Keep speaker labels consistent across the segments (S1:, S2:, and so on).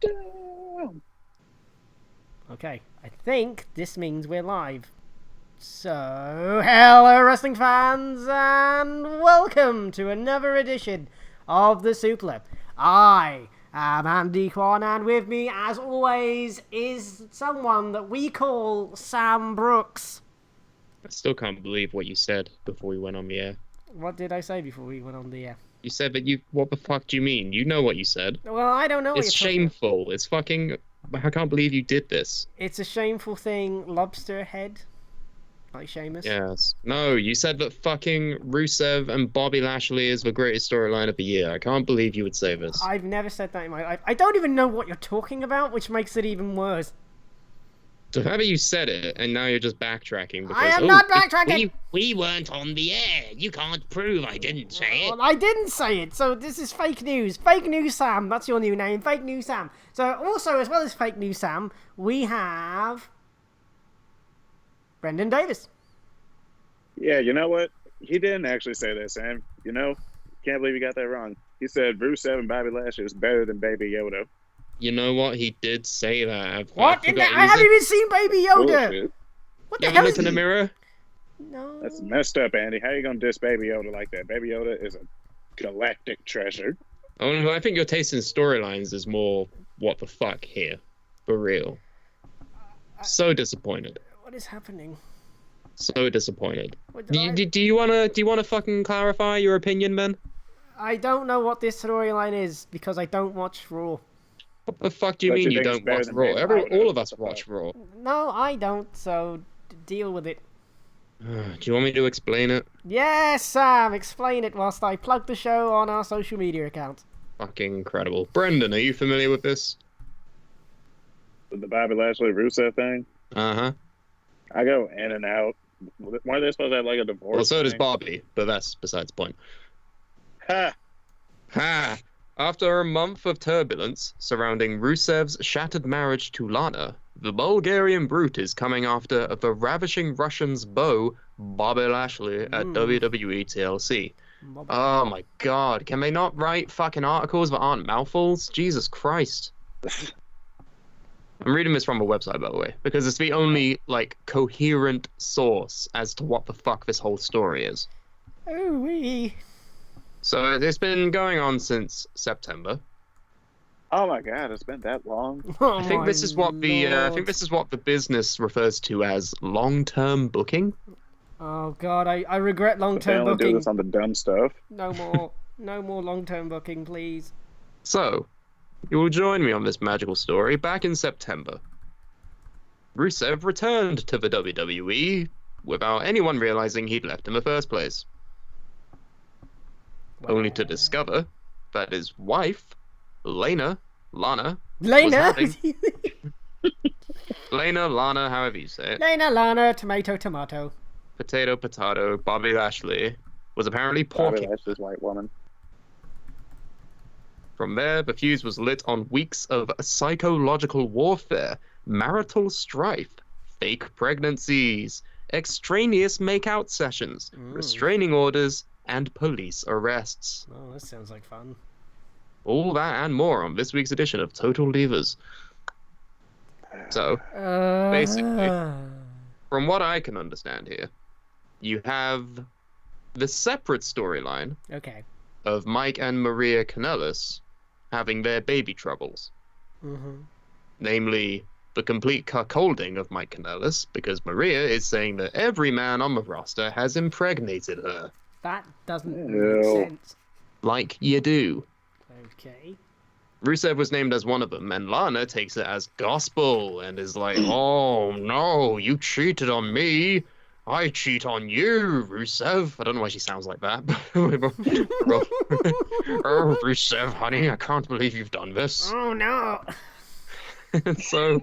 S1: Touchdown!
S2: Okay, I think this means we're live. So, hello wrestling fans, and welcome to another edition of the Suplah. I am Andy Kwan, and with me, as always, is someone that we call Sam Brooks.
S3: I still can't believe what you said before we went on the air.
S2: What did I say before we went on the air?
S3: You said that what the fuck do you mean? You know what you said.
S2: Well, I don't know what
S3: It's
S2: you're talking about.
S3: shameful. It's fucking... I can't believe you did this.
S2: It's a shameful thing, lobster head. Like Sheamus.
S3: Yes. No, you said that fucking Rusev and Bobby Lashley is the greatest storyline of the year. I can't believe you would say this.
S2: I've never said that in my life. I don't even know what you're talking about, which makes it even worse.
S3: So how about you said it, and now you're just backtracking because...
S2: I am not backtracking!
S3: We weren't on the air. You can't prove I didn't say it.
S2: Well, I didn't say it, so this is fake news. Fake News Sam, that's your new name. Fake News Sam. So also, as well as Fake News Sam, we have... Brendan Davis.
S1: Yeah, you know what? He didn't actually say that, Sam. You know, can't believe you got that wrong. He said Rusev and Bobby Lashley is better than Baby Yoda.
S3: You know what? He did say that.
S2: What? I haven't even seen Baby Yoda!
S1: Bullshit.
S2: What
S3: You
S2: the hell
S3: haven't
S2: is
S3: looked in the mirror?
S2: No.
S1: That's messed up, Andy. How you gonna diss Baby Yoda like that? Baby Yoda is a galactic treasure.
S3: Oh, I think your taste in storylines is more what the fuck here. For real. So disappointed.
S2: What is happening?
S3: So disappointed.
S2: What,
S3: Do you wanna fucking clarify your opinion, Ben?
S2: I don't know what this storyline is, because I don't watch Raw.
S3: What the fuck do you
S1: But
S3: mean
S1: you
S3: you
S1: think it's
S3: don't
S1: better
S3: watch
S1: than
S3: Raw?
S1: Baby Yoda?
S3: All of us
S1: What the
S3: watch
S1: fuck?
S3: Raw.
S2: No, I don't, so deal with it.
S3: Do you want me to explain it?
S2: Yes, Sam, explain it whilst I plug the show on our social media accounts.
S3: Fucking incredible. Brendan, are you familiar with this?
S1: The Bobby Lashley Rusev thing.
S3: Uh-huh.
S1: I go in and out. Why are they supposed to have like a divorce?
S3: Well, so does
S1: thing?
S3: Bobby, but that's besides the point.
S1: Ha!
S3: Ha! After a month of turbulence surrounding Rusev's shattered marriage to Lana, the Bulgarian brute is coming after the ravishing Russian's beau, Bobby Lashley, at WWE TLC. Oh my god, can they not write fucking articles that aren't mouthfuls? Jesus Christ. I'm reading this from a website, by the way, because it's the only, like, coherent source as to what the fuck this whole story is.
S2: Ooh-wee.
S3: So it's been going on since September.
S1: Oh my god, it's been that long.
S2: Oh
S3: I think this is what the business refers to as long-term booking.
S2: Oh god, I regret
S1: But they
S2: long-term
S1: only do
S2: booking.
S1: this on the dumb stuff.
S2: No more. No more long-term booking, please.
S3: So, you will join me on this magical story. Back in September, Rusev returned to the WWE without anyone realizing he'd left in the first place, only to discover that his wife, Lana,
S2: Lana?
S3: Lana, however you say it,
S2: Lana, tomato, tomato.
S3: potato, Bobby Lashley, was apparently
S1: Bobby
S3: porking.
S1: Lashley's white woman.
S3: From there, the fuse was lit on weeks of psychological warfare, marital strife, fake pregnancies, extraneous make-out sessions, restraining orders, and police arrests.
S2: Oh, that sounds like fun.
S3: All that and more on this week's edition of Total Divas. So, basically, from what I can understand here, you have the separate storyline
S2: Okay.
S3: of Mike and Maria Kanellis having their baby troubles.
S2: Mm-hmm.
S3: Namely, the complete cuckolding of Mike Kanellis, because Maria is saying that every man on the roster has impregnated her.
S2: That doesn't
S1: Ew.
S2: make sense.
S3: Like you do.
S2: Okay.
S3: Rusev was named as one of them, and Lana takes it as gospel and is like, oh no, you cheated on me. I cheat on you, Rusev. I don't know why she sounds like that. Oh, Rusev, honey, I can't believe you've done this.
S2: Oh no!
S3: And so,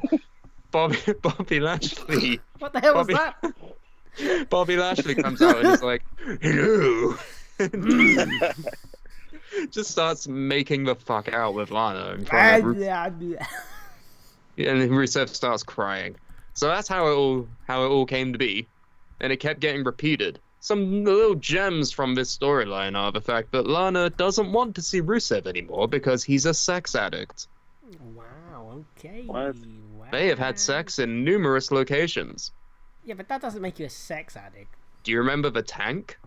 S3: Bobby Lashley...
S2: What the hell was that?
S3: Bobby Lashley comes out and is like, hello. Just starts making the fuck out with Lana in front of and then Rusev starts crying. So that's how it all came to be, and it kept getting repeated. Some little gems from this storyline are the fact that Lana doesn't want to see Rusev anymore because he's a sex addict.
S2: Wow. Wow. Okay.
S1: What?
S2: Wow.
S3: They have had sex in numerous locations.
S2: Yeah, but that doesn't make you a sex addict.
S3: Do you remember the tank?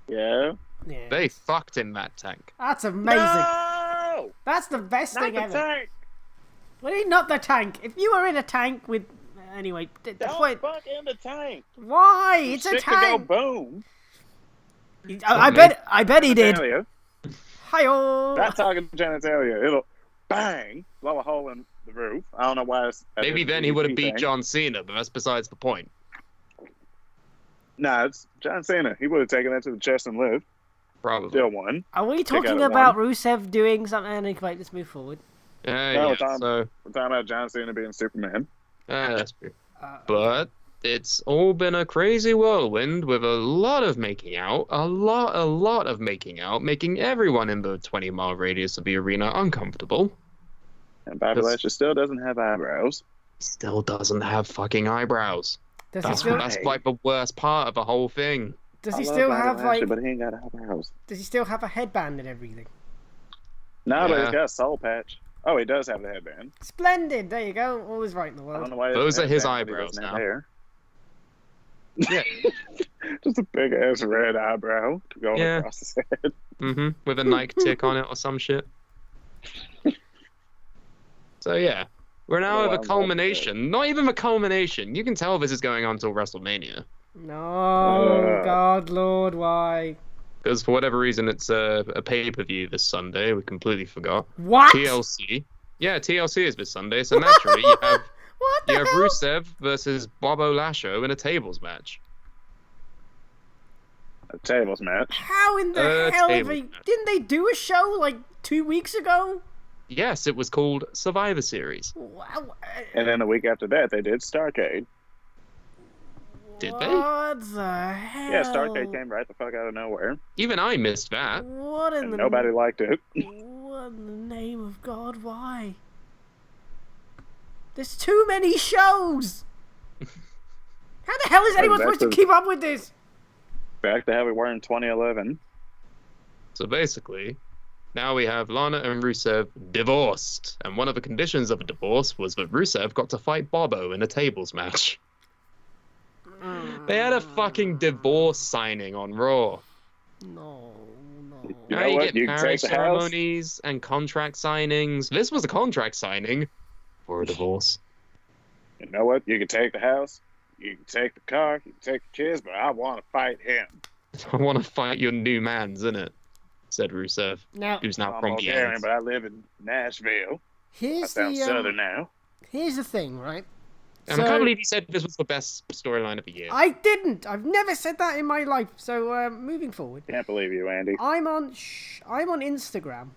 S1: Yeah.
S2: Yeah.
S3: They fucked in that tank.
S2: That's amazing.
S1: No!
S2: That's the best
S1: Not
S2: thing
S1: the
S2: ever.
S1: tank!
S2: Well, not the tank. If you were in a tank with... Anyway, the
S1: Don't
S2: point...
S1: fuck in the tank!
S2: Why? It's a
S1: Sick
S2: tank.
S1: to go boom!
S2: I bet he did.
S1: Genitalia.
S2: Hi-oh.
S1: Not talking genitalia. It'll bang, blow a hole in the roof. I don't know why it's...
S3: Maybe then he would have beat John Cena, but that's besides the point.
S1: Nah, it's John Cena. He would have taken that to the chest and lived.
S3: Probably.
S1: Still won.
S2: Are we
S1: Kick out
S2: talking
S1: at
S2: about
S1: one.
S2: Rusev doing something? Wait, let's move forward.
S1: No, we're
S3: So
S1: talking about John Cena being Superman.
S3: that's true. But it's all been a crazy whirlwind with a lot of making out, a lot of making out, making everyone in the 20-mile radius of the arena uncomfortable.
S1: And Bobby Lashley still doesn't have eyebrows.
S3: Still doesn't have fucking eyebrows.
S2: Does
S3: That's
S2: he
S3: like the worst part of the whole thing.
S2: still
S1: Bobby
S2: have
S1: Lashley,
S2: like?
S1: but he ain't got eyebrows.
S2: Does he still have a headband and everything?
S1: No, but
S3: Yeah.
S1: he's got a soul patch. Oh, he does have the headband.
S2: Splendid. There you go. Always right in the
S1: I
S2: world.
S1: don't know why. he
S3: Those
S1: doesn't
S3: are his
S1: have a headband, but he
S3: eyebrows
S1: doesn't have
S3: now.
S1: hair.
S3: Yeah.
S1: Just a big ass red eyebrow going
S3: Yeah.
S1: across his head.
S3: With a Nike tick on it or some shit. So yeah, we're now
S1: Oh,
S3: at
S1: I'm
S3: the culmination. Not even the culmination. You can tell this is going on till WrestleMania.
S2: No, God, Lord, why?
S3: Because for whatever reason, it's a pay-per-view this Sunday. We completely forgot.
S2: What?
S3: TLC. Yeah, TLC is this Sunday, so naturally you have
S2: What the
S3: you have
S2: hell?
S3: Rusev versus Bobby Lashley in a tables match.
S1: A tables match.
S2: How in the hell have
S3: table
S2: they...
S3: match.
S2: Didn't they do a show like 2 weeks ago?
S3: Yes, it was called Survivor Series.
S2: Wow.
S1: And then the week after that, they did Starcade.
S3: Did they?
S2: What the hell?
S1: Yeah, Starcade came right the fuck out of nowhere.
S3: Even I missed that.
S2: What in
S1: And
S2: the...
S1: nobody liked it.
S2: What in the name of God, why? There's too many shows! How the hell is anyone supposed to keep up with this?
S1: Back to how we were in 2011.
S3: So basically, now we have Lana and Rusev divorced, and one of the conditions of a divorce was that Rusev got to fight Bobo in a tables match. They had a fucking divorce signing on Raw.
S2: No.
S1: You
S3: Now
S1: know
S3: you
S1: what?
S3: get
S1: You can
S3: marriage
S1: take the house.
S3: ceremonies and contract signings. This was a contract signing for a divorce.
S1: You know what? You can take the house. You can take the car. You can take the kids, but I want to fight him.
S3: I want to fight your new man's, innit? Said Rusev,
S2: Now,
S3: who's now
S1: I'm
S3: from the
S1: Bulgarian,
S3: ends.
S1: but I live in Nashville. I
S2: here's
S1: sound
S2: the
S1: southern now.
S2: here's the thing, right?
S3: And I can't believe he said this was the best storyline of the year.
S2: I didn't. I've never said that in my life. So moving forward,
S1: Can't believe you, Andy.
S2: I'm on Instagram,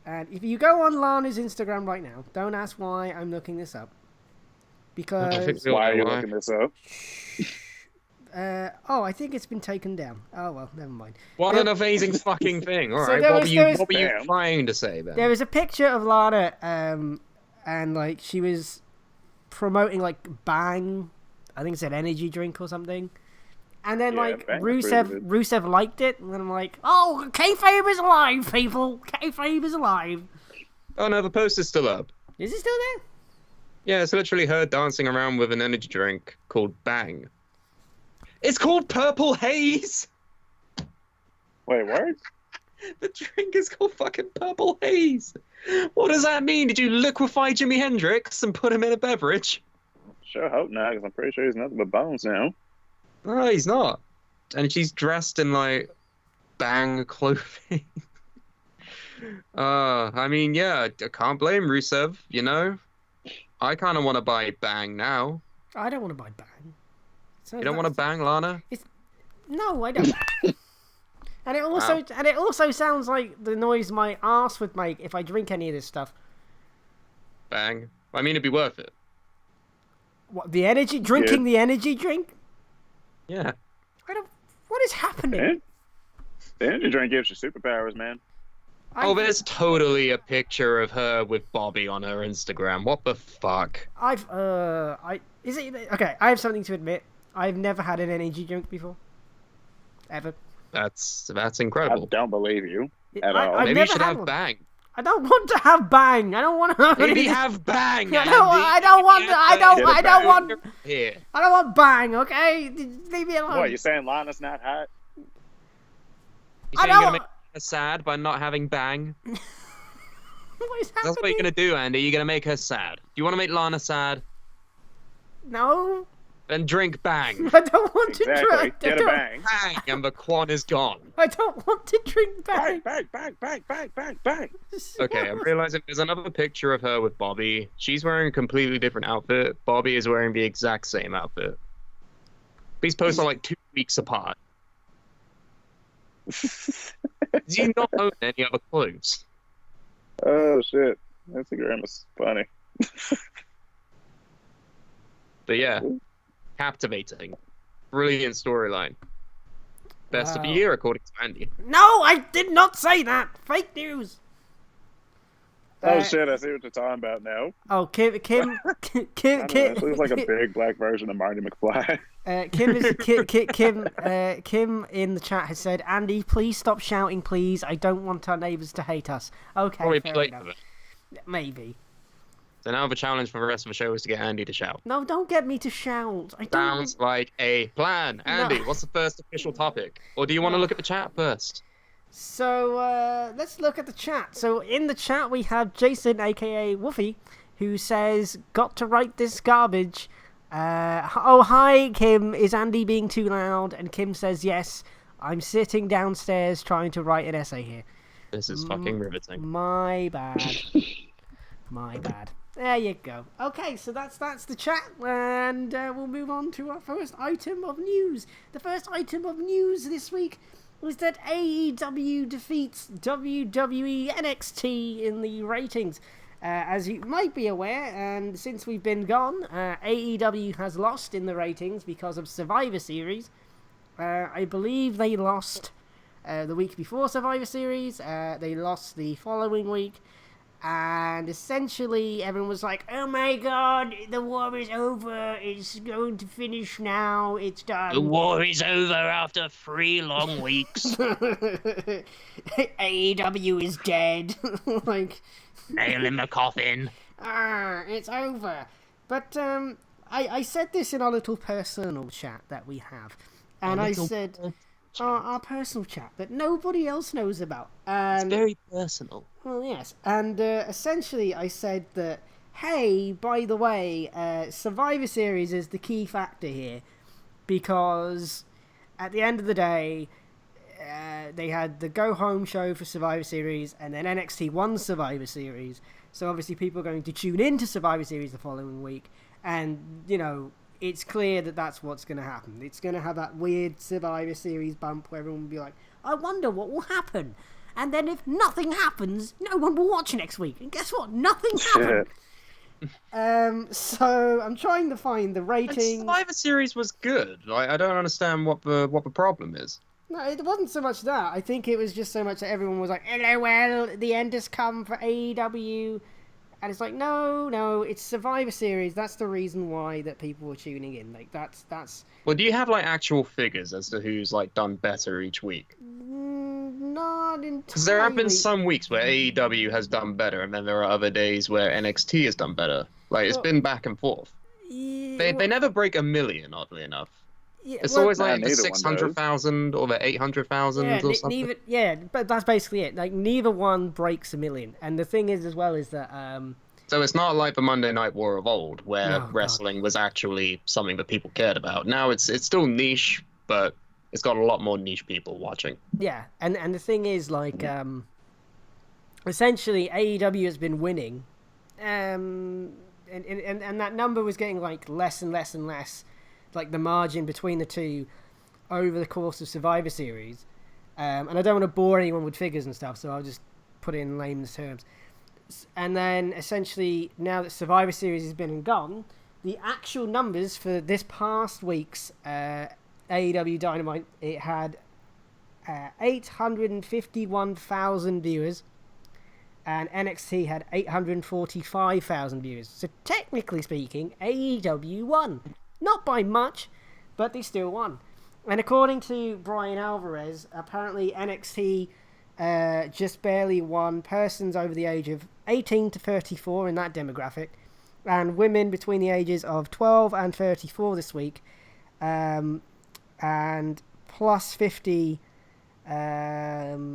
S2: and if you go on Lana's Instagram right now, don't ask why I'm looking this up,
S3: I think
S2: because
S3: we all
S1: Why are
S3: know
S1: you
S3: why.
S1: looking this up?
S2: I think it's been taken down. Oh well, never mind.
S3: What an amazing fucking thing. All
S2: So
S3: right,
S2: there
S3: what
S2: was-
S3: were
S2: there
S3: you,
S2: was-
S3: what were you
S1: Bam.
S3: trying to say then?
S2: There was a picture of Lana, and like she was promoting like Bang, I think it said energy drink or something. And then
S1: Yeah,
S2: like
S1: Bang was pretty good.
S2: Rusev liked it, and then I'm like, oh, kayfabe is alive, people. Kayfabe is alive.
S3: Oh no, the post is still up.
S2: Is it still there?
S3: Yeah, it's literally her dancing around with an energy drink called Bang. It's called Purple Haze!
S1: Wait, what?
S3: The drink is called fucking Purple Haze! What does that mean? Did you liquefy Jimi Hendrix and put him in a beverage?
S1: Sure hope not, because I'm pretty sure he's nothing but bones now.
S3: No, he's not. And she's dressed in, like, Bang clothing. I mean, yeah, I can't blame Rusev, you know? I kind of want to buy Bang now.
S2: I don't want to buy Bang.
S3: You don't want to bang Lana?
S2: No, I don't. And it also sounds like the noise my ass would make if I drink any of this stuff.
S3: Bang. I mean, it'd be worth it.
S2: What, the energy? Drinking the energy drink?
S3: Yeah.
S2: What is happening?
S1: Eh? The energy drink gives you superpowers, man.
S3: Oh, there's totally a picture of her with Bobby on her Instagram. What the fuck?
S2: I have something to admit. I've never had an energy drink before. Ever.
S3: That's
S1: I
S3: incredible.
S1: don't believe you at all.
S2: I've
S3: Maybe you
S2: never
S3: should
S2: had
S3: have
S2: one.
S3: Bang.
S2: I don't want to have bang. I don't want to have
S3: Maybe
S2: any...
S3: have bang.
S2: I don't want bang, okay? Leave me alone.
S1: What, you saying Lana's not hot?
S3: You saying you're gonna make her sad by not having bang?
S2: What is happening?
S3: That's what you're gonna do, Andy. You're gonna make her sad. Do you want to make Lana sad?
S2: No.
S3: Then drink bang.
S2: I don't want to drink.
S1: Get a bang.
S3: Bang, and the quan is gone.
S2: I don't want to drink bang.
S1: Bang, bang, bang, bang, bang, bang.
S3: Okay, I'm realizing there's another picture of her with Bobby. She's wearing a completely different outfit. Bobby is wearing the exact same outfit. These posts are like 2 weeks apart. Do you not own any other clothes?
S1: Oh, shit. Instagram is funny.
S3: But yeah, captivating. Brilliant storyline. Best of the
S2: Wow.
S3: year, according to Andy.
S2: No, I did not say that. Fake news.
S1: Oh, shit, I see what you're talking about now.
S2: Oh, Kim,
S1: I don't know, it looks like a big black version of Marty McFly.
S2: Kim in the chat has said, Andy, please stop shouting, please. I don't want our neighbours to hate us. Okay,
S3: Probably
S2: fair
S3: late
S2: enough.
S3: for it.
S2: Maybe.
S3: So now the challenge for the rest of the show is to get Andy to shout.
S2: No, don't get me to shout. I don't.
S3: Sounds like a plan. Andy, what's the first official topic? Or do you want to look at the chat first?
S2: So, let's look at the chat. So, in the chat, we have Jason, aka Woofy, who says, got to write this garbage. Oh, hi, Kim. Is Andy being too loud? And Kim says, yes. I'm sitting downstairs trying to write an essay here.
S3: This is fucking riveting.
S2: My bad. My bad. There you go. Okay, so that's the chat, and we'll move on to our first item of news. The first item of news this week was that AEW defeats WWE NXT in the ratings. As you might be aware, and since we've been gone, AEW has lost in the ratings because of Survivor Series. I believe they lost the week before Survivor Series. They lost the following week. And essentially, everyone was like, oh my god, the war is over. It's going to finish now. It's done.
S3: The war is over after 3 long weeks.
S2: AEW is dead. Like,
S3: Nail in the coffin.
S2: It's over. But I said this in our little personal chat that we have. And I said... Our personal chat that nobody else knows about.
S3: It's very personal.
S2: Well, yes. And essentially I said that, hey, by the way, Survivor Series is the key factor here. Because at the end of the day, they had the go-home show for Survivor Series, and then NXT won Survivor Series. So obviously people are going to tune into Survivor Series the following week. And, you know... it's clear that that's what's going to happen. It's going to have that weird Survivor Series bump where everyone will be like, I wonder what will happen. And then if nothing happens, no one will watch next week. And guess what? Nothing happened. So I'm trying to find the rating.
S3: Survivor Series was good. I don't understand what the problem is.
S2: No, it wasn't so much that. I think it was just so much that everyone was like, LOL, the end has come for AEW. And it's like, no, it's Survivor Series. That's the reason why that people were tuning in. Like, that's...
S3: Well, do you have, like, actual figures as to who's, like, done better each week?
S2: Not entirely.
S3: Because there have been some weeks where AEW has done better, and then there are other days where NXT has done better. Like, it's been back and forth.
S2: Yeah,
S3: They never break 1 million, oddly enough.
S2: yeah,
S3: It's
S2: well,
S3: always like the
S1: neither one
S3: 600,000 or the 800,000
S2: yeah,
S3: or something.
S2: but that's basically it. Like, neither one breaks 1 million. And the thing is, as well, is that...
S3: So it's not like the Monday Night War of old, where
S2: No,
S3: wrestling was actually something that people cared about. Now it's still niche, but it's got a lot more niche people watching.
S2: Yeah, and the thing is, like, essentially, AEW has been winning, and that number was getting, like, less and less and less, like, the margin between the two over the course of Survivor Series. And I don't want to bore anyone with figures and stuff, so I'll just put it in layman's terms. And then, essentially, now that Survivor Series has been and gone, the actual numbers for this past week's AEW Dynamite, it had 851,000 viewers, and NXT had 845,000 viewers. So, technically speaking, AEW won. Not by much, but they still won. And according to Brian Alvarez, apparently NXT just barely won persons over the age of 18 to 34 in that demographic, and women between the ages of 12 and 34 this week, and plus 50 as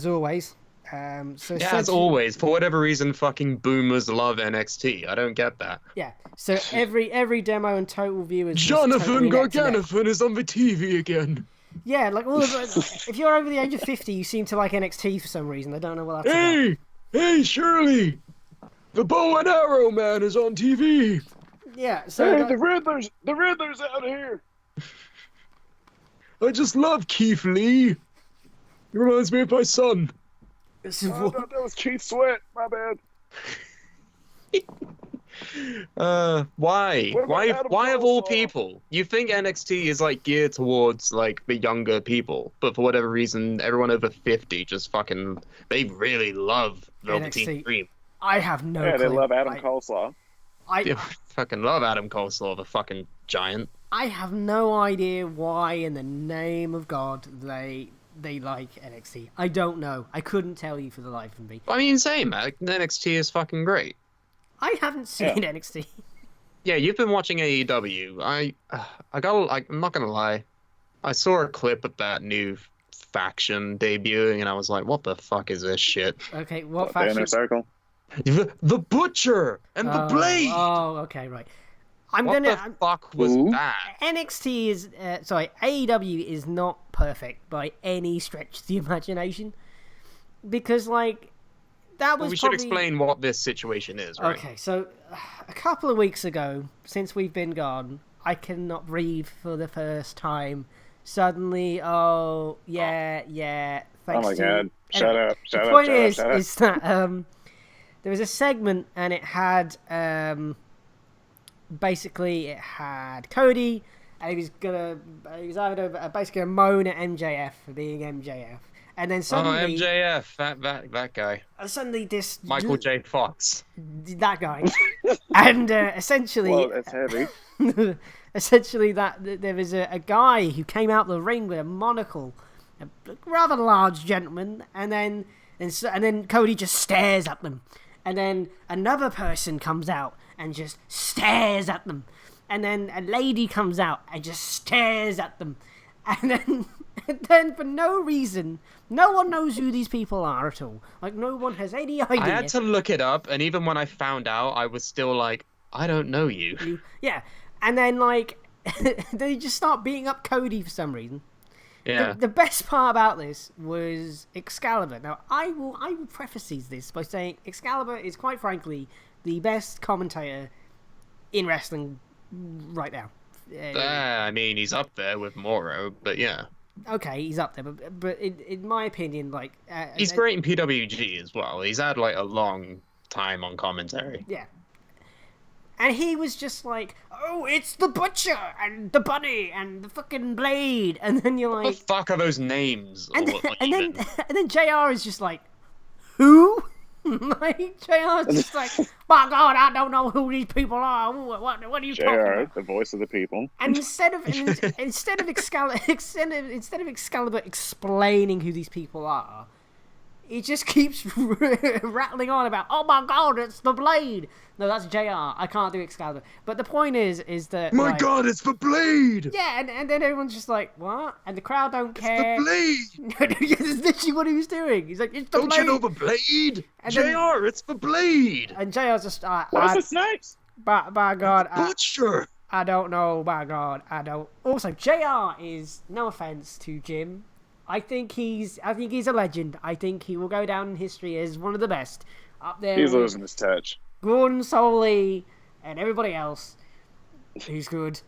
S2: always.
S3: As always, for whatever reason, fucking boomers love NXT. I don't get that.
S2: Yeah, so every demo and total viewers.
S3: Jonathan Garganothan is on the TV again.
S2: Yeah, like all of if you're over the age of 50, you seem to like NXT for some reason. I don't know what that's about.
S3: Hey, Shirley! The bow and arrow man is on TV.
S2: Yeah, so
S1: hey, the Riddler's out here.
S3: I just love Keith Lee. He reminds me of my son.
S1: I thought that was Keith Sweat. My bad.
S3: Why of all people? You think NXT is like geared towards like the younger people, but for whatever reason, everyone over 50 just fucking they really love Velveteen Dream.
S2: I have no clue.
S1: Yeah, they love Adam Coleslaw.
S3: They fucking love Adam Coleslaw, the fucking giant.
S2: I have no idea why in the name of God they like NXT. I don't know. I couldn't tell you for the life of me.
S3: I mean, same. NXT is fucking great.
S2: I haven't seen NXT.
S3: Yeah, you've been watching AEW. I'm not gonna lie. I saw a clip of that new faction debuting, and I was like, "What the fuck is this shit?"
S2: Okay, what faction?
S1: Inner Circle.
S3: The Butcher and the Blade.
S2: Oh, okay, right.
S3: What the fuck was that?
S2: NXT is AEW is not perfect by any stretch of the imagination, because like that was.
S3: We should explain what this situation is, right?
S2: Okay, so a couple of weeks ago, since we've been gone, I cannot breathe for the first time. Suddenly, thanks
S1: oh my God! Shut up!
S2: The point is that there was a segment and it had basically it had Cody, and he was basically gonna moan at MJF for being MJF, and then suddenly
S3: MJF, that guy,
S2: suddenly this
S3: Michael J. Fox,
S2: that guy, and essentially,
S1: well, that's heavy.
S2: Essentially, that there was a guy who came out of the ring with a monocle, a rather large gentleman, and then Cody just stares at them, and then another person comes out and just stares at them, and then a lady comes out and just stares at them, and then for no reason, no one knows who these people are at all. Like, no one has any idea.
S3: I had to look it up, and even when I found out, I was still like, I don't know you.
S2: Yeah, and then like they just start beating up Cody for some reason.
S3: Yeah.
S2: The best part about this was Excalibur. Now, I will preface this by saying Excalibur is, quite frankly, the best commentator in wrestling right now.
S3: I mean, he's up there with Morrow, but yeah.
S2: Okay, he's up there, but in my opinion, like...
S3: he's great in PWG as well. He's had, like, a long time on commentary.
S2: Yeah. And he was just like, oh, it's the Butcher, and the Bunny, and the fucking Blade, and then you're like...
S3: What the fuck are those names?
S2: And then JR is just like, who? Like, JR is just like, my God, I don't know who these people are. What are you talking about?
S1: JR, the voice of the people.
S2: And instead of Excalibur explaining who these people are, he just keeps rattling on about, oh my God, it's the Blade. No, that's JR. I can't do Excalibur. But the point is that...
S3: My God, it's the Blade!
S2: Yeah, and then everyone's just like, what? And the crowd don't care.
S3: It's the Blade!
S2: That's literally what he was doing. He's like, it's the Blade!
S3: Don't you know the Blade?
S2: And
S3: JR, it's the Blade!
S2: And JR's just...
S1: Where's the snakes?
S2: By God,
S3: Butcher!
S2: I don't know, by God, I don't... Also, JR is, no offense to Jim, I think he's a legend. I think he will go down in history as one of the best. Up there.
S1: He's losing his touch.
S2: Gordon Soley and everybody else who's good.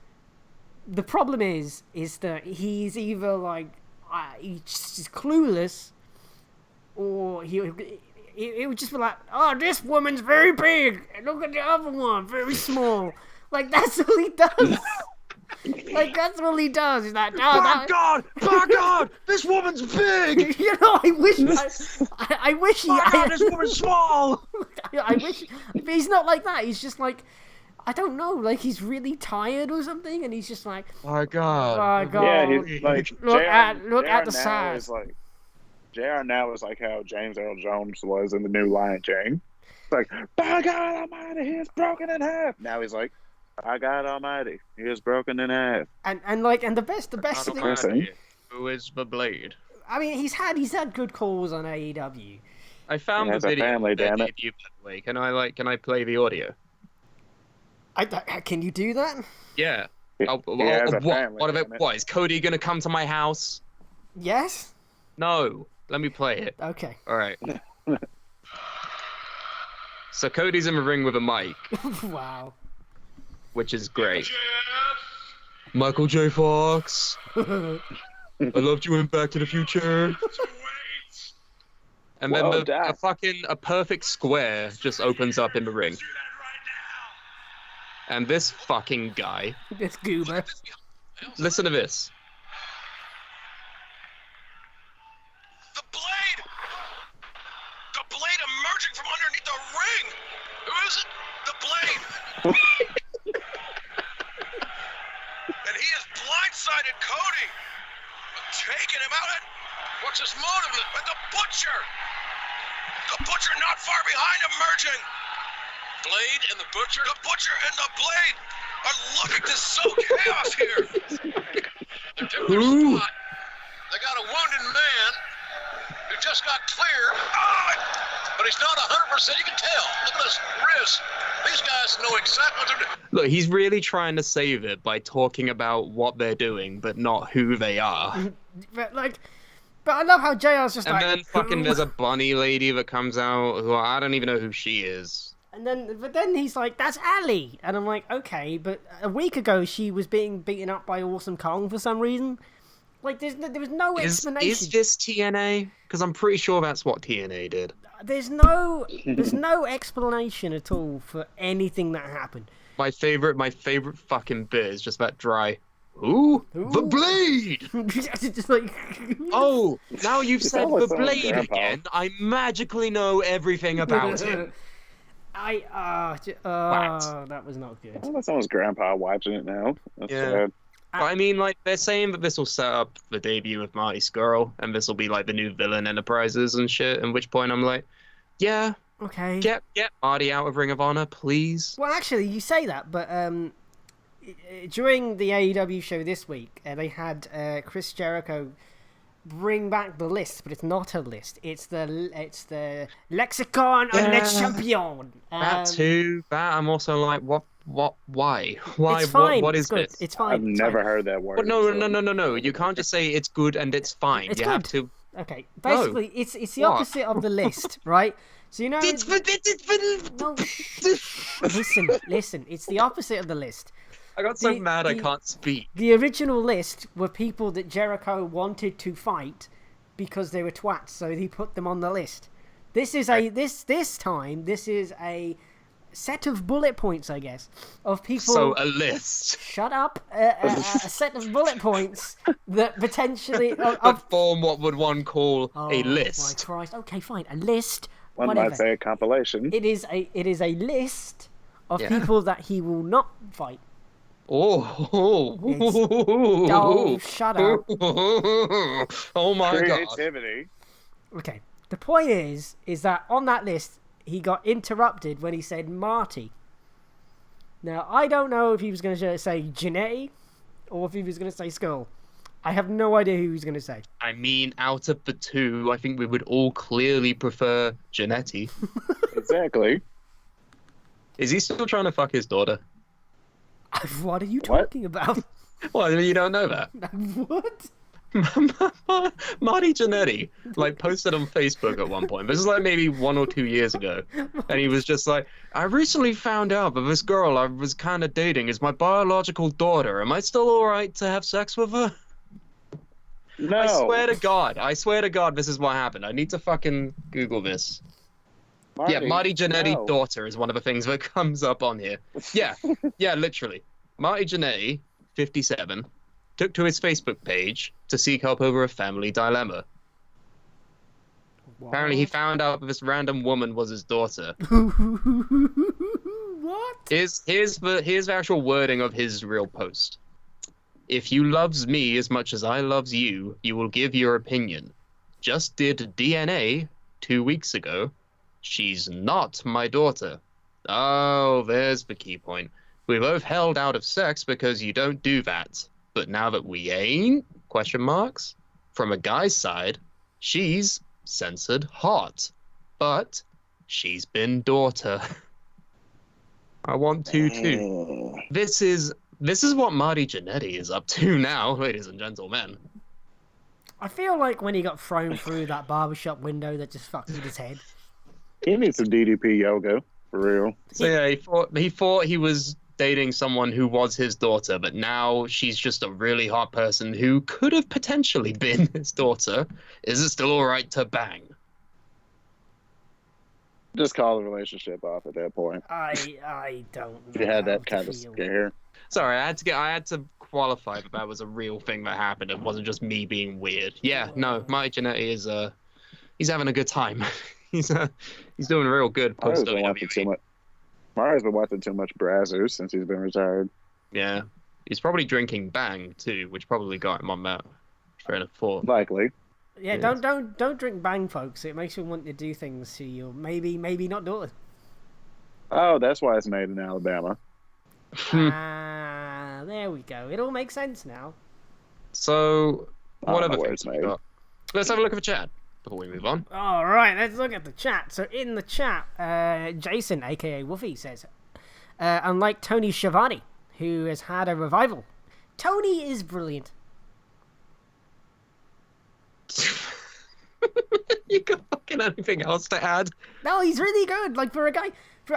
S2: The problem is that he's either like he's just clueless, or he would just be like, oh, this woman's very big, and look at the other one, very small. Like, that's all he does. Like, that's all he does. Is that, oh,
S3: my God, this woman's big.
S2: You know, I wish he.
S3: This woman's small.
S2: I wish, but he's not like that. He's just like, I don't know, like he's really tired or something, and he's just like,
S3: my God.
S2: my God.
S1: Yeah, he's like,
S2: look at the size.
S1: JR now is like how James Earl Jones was in the new Lion King. It's like, by God Almighty, he is broken in half. Now he's like, by God Almighty, he is broken in half.
S2: And the best thing.
S3: Who is the Blade?
S2: I mean, he's had good calls on AEW.
S3: I found the video.
S1: Family, damn it.
S3: By the way. Can I play the audio?
S2: Can you do that?
S3: Yeah. What is Cody gonna come to my house?
S2: Yes.
S3: No. Let me play it.
S2: Okay.
S3: All right. So Cody's in the ring with a mic.
S2: Wow.
S3: Which is great. Michael J. Fox. I loved you in Back to the Future. And then a perfect square just opens up in the ring. And this fucking guy.
S2: This goober.
S3: Listen to this.
S4: The Blade! The Blade emerging from underneath the ring! Who is it? The Blade! And he has blindsided Cody! Taking him out. What's his motive? And the Butcher! The Butcher not far behind emerging! Blade and the Butcher? The Butcher and the Blade are looking to sow chaos here! They're doing their spot. They got a wounded man who just got cleared, but he's not 100%. You can tell. Look at his wrist. These guys know exactly what they're doing.
S3: Look, he's really trying to save it by talking about what they're doing, but not who they are.
S2: But I love how JR's just
S3: and
S2: like...
S3: then fucking there's a bunny lady that comes out who I don't even know who she is.
S2: But then he's like, that's Ali. And I'm like, okay, but a week ago she was being beaten up by Awesome Kong for some reason. Like, there was no explanation.
S3: Is this TNA? Because I'm pretty sure that's what TNA did.
S2: There's no explanation at all for anything that happened.
S3: My favorite fucking bit is just that dry. Ooh, the Blade!
S2: Just like...
S3: Oh, now you've said the Blade again. I magically know everything about him.
S2: That was not good.
S1: Oh, that's almost grandpa watching it now. That's sad.
S3: But I mean, like, they're saying that this will set up the debut of Marty Scurll, and this will be like the new villain Enterprises and shit. At which point I'm like, yeah,
S2: okay,
S3: get Marty out of Ring of Honor, please.
S2: Well, actually, you say that, but during the AEW show this week, they had Chris Jericho bring back the list, but it's not a list. It's the Lexicon of Le Champion.
S3: That too. That I'm also like, what? Why?
S2: It's fine.
S3: What is
S2: good.
S3: this?
S2: It's fine.
S1: I've never heard that word.
S3: But no. You can't just say it's good and it's fine.
S2: It's
S3: you
S2: good.
S3: have to.
S2: Okay, basically, it's the opposite of the list, right? So you know. No. Listen. It's the opposite of the list.
S3: I got so mad I can't speak.
S2: The original list were people that Jericho wanted to fight because they were twats, so he put them on the list. This is this time a set of bullet points, I guess, of people.
S3: So a list.
S2: Shut up. A set of bullet points that potentially
S3: form what would one call a list.
S2: My Christ. Okay, fine. A list.
S1: One
S2: whatever.
S1: might say a compilation.
S2: It is a list of people that he will not fight.
S3: Oh,
S2: shut up.
S3: Oh my
S1: Creativity.
S2: God. Okay. The point is that on that list, he got interrupted when he said Marty. Now, I don't know if he was going to say Jannetty or if he was going to say Skull. I have no idea who he was going to say.
S3: I mean, out of the two, I think we would all clearly prefer Jannetty.
S1: Exactly.
S3: Is he still trying to fuck his daughter?
S2: What are you talking about?
S3: Well, you don't know that.
S2: What?
S3: Marty Jannetty posted on Facebook at one point. This is maybe 1 or 2 years ago, and he was just like, "I recently found out that this girl I was kind of dating is my biological daughter. Am I still all right to have sex with her?"
S1: No.
S3: I swear to God, this is what happened. I need to fucking Google this. Marty Jannetty daughter is one of the things that comes up on here. Yeah, literally. Marty Jannetty, 57, took to his Facebook page to seek help over a family dilemma. What? Apparently he found out that this random woman was his daughter.
S2: What?
S3: Here's the actual wording of his real post. "If you loves me as much as I loves you, you will give your opinion. just did DNA 2 weeks ago. She's not my daughter. Oh, there's the key point. We both held out of sex because you don't do that. But now that we ain't, question marks, from a guy's side, she's censored hot. But she's been daughter. I want to too. This is what Marty Jannetty is up to now, ladies and gentlemen.
S2: I feel like when he got thrown through that barbershop window that just fucked with his head.
S1: He needs some DDP yoga, for real.
S3: So yeah, he thought he was dating someone who was his daughter, but now she's just a really hot person who could have potentially been his daughter. Is it still alright to bang?
S1: Just call the relationship off at that point.
S2: I don't know.
S1: If you had
S2: how
S1: that
S2: to
S1: kind of
S2: feel.
S1: scare.
S3: Sorry, I had to qualify that was a real thing that happened. It wasn't just me being weird. Yeah, no, Marty Jannetty is he's having a good time. he's doing real good post WWE.
S1: Mario's been watching too much Brazzers since he's been retired.
S3: Yeah, he's probably drinking Bang too, which probably got him on that train of thought.
S1: Likely.
S2: Yeah,
S3: Yes.
S2: don't drink Bang, folks. It makes you want to do things to you. Maybe not daughter.
S1: Oh, that's why it's made in Alabama.
S2: There we go. It all makes sense now.
S3: So,
S1: I
S3: what
S1: don't know
S3: other
S1: where
S3: things
S1: it's
S3: have we
S1: made.
S3: got? Let's have a look at the chat before we move on.
S2: All right, let's look at the chat. So in the chat, Jason, aka Woofy, says, unlike Tony Schiavone, who has had a revival, Tony is brilliant.
S3: You got fucking anything else to add?
S2: No, he's really good. Like for a guy,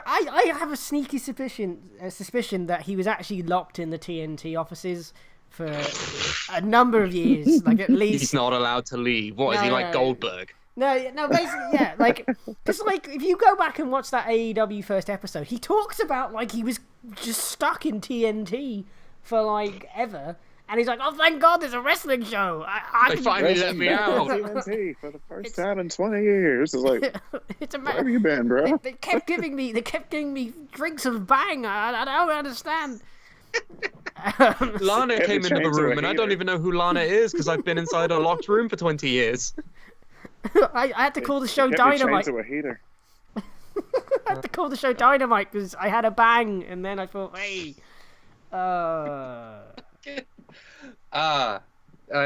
S2: I have a sneaky suspicion that he was actually locked in the TNT offices for a number of years, like at least.
S3: He's not allowed to leave. What is he like, Goldberg?
S2: No, basically, yeah, like, because, like, if you go back and watch that AEW first episode, he talks about, like, he was just stuck in TNT for, like, ever, and he's like, oh, thank God there's a wrestling show. I
S3: They
S2: can...
S3: finally let me out.
S1: TNT for the first time in 20 years. It's like,
S2: It's a
S1: where have you been, bro?
S2: They kept giving me drinks of Bang. I don't understand.
S3: Lana
S1: Get
S3: came
S1: the
S3: into the
S1: chains to a
S3: room, and I don't
S1: heater.
S3: even know who Lana is because I've been inside a locked room for 20 years.
S2: I had to call the show
S1: Get me chained
S2: Dynamite.
S1: to a heater.
S2: I had to call the show Dynamite because I had a bang, and then I thought, hey,
S3: I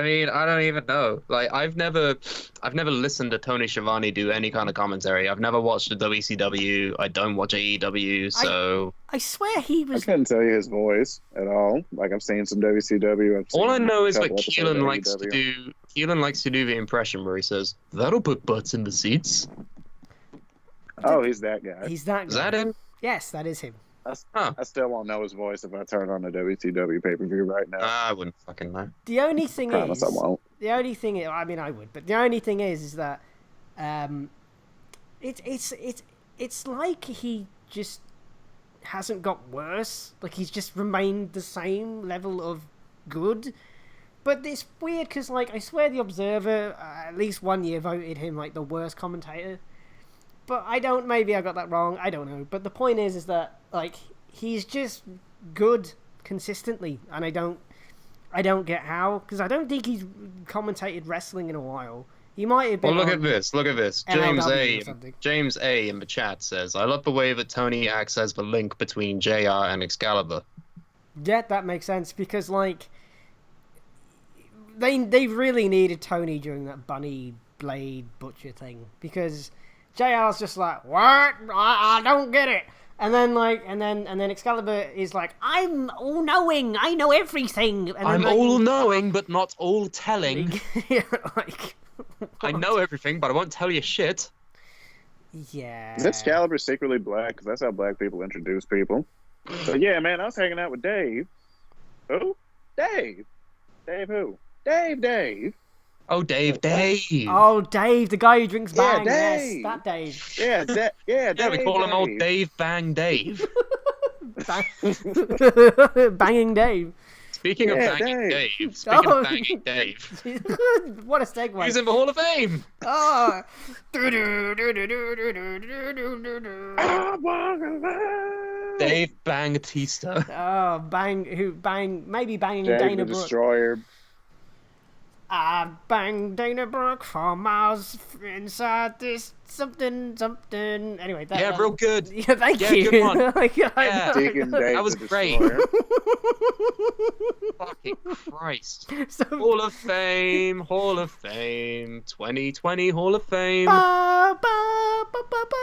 S3: mean, I don't even know. Like, I've never listened to Tony Schiavone do any kind of commentary. I've never watched the WCW. I don't watch AEW, so
S2: I swear he
S1: I
S2: was.
S1: couldn't tell you his voice at all. Like, I've seen some WCW.
S3: all I know is
S1: a
S3: that
S1: couple episodes of
S3: Keelan likes to do the impression where he says, "That'll put butts in the seats."
S1: Oh, he's that guy.
S2: He's that.
S3: Is
S2: guy.
S3: that him?
S2: Yes, that is him.
S1: I still won't know his voice if I turn on a WCW pay-per-view right now.
S3: I wouldn't fucking know.
S2: The only thing
S1: Promise
S2: is,
S1: I won't.
S2: I mean, I would, but the only thing is that, it's like he just hasn't got worse. Like he's just remained the same level of good. But it's weird because, like, I swear the Observer at least 1 year voted him like the worst commentator. But maybe I got that wrong. I don't know. But the point is that, like, he's just good consistently, and I don't get how, because I don't think he's commentated wrestling in a while. He might have been.
S3: Well, look at this.
S2: MLW or something.
S3: James A in the chat says, "I love the way that Tony acts as the link between JR and Excalibur."
S2: Yeah, that makes sense because, like, they really needed Tony during that Bunny Blade Butcher thing, because JR's just like, what? I don't get it. And then Excalibur is like, I'm all knowing. I know everything. And then,
S3: I'm
S2: like,
S3: all knowing, but not all telling.
S2: Yeah, like,
S3: I know everything, but I won't tell you shit.
S2: yeah.
S1: Is Excalibur secretly black? Because that's how black people introduce people. So, yeah, man, I was hanging out with Dave. Who? Dave. Dave who? Dave.
S3: Oh, Dave.
S2: Oh, Dave, the guy who drinks
S1: Yeah,
S2: Bang. Yes,
S1: Dave.
S2: that Dave.
S1: Yeah,
S3: Yeah,
S1: Dave.
S3: we call him old Dave Bang Dave.
S2: Banging Dave.
S3: Speaking of
S1: Yeah,
S3: banging
S1: Dave.
S3: Dave. Speaking
S2: Oh.
S3: of banging Dave.
S2: What a segue.
S3: He's in the Hall of Fame.
S2: Oh.
S3: Dave Batista.
S2: Oh, maybe banging
S1: Dave
S2: Dana
S1: the
S2: Brooke.
S1: Destroyer.
S2: I banged Dana Brooke for miles inside this something. Anyway, that
S3: real good.
S2: Yeah, thank
S3: Yeah,
S2: you.
S3: good one.
S2: Yeah.
S1: Deacon Dave
S3: That was
S1: the
S3: great.
S1: Destroyer.
S3: Fucking Christ.
S2: So,
S3: Hall of Fame, Hall of Fame, 2020 Hall of Fame.
S2: ba, ba, ba, ba, ba,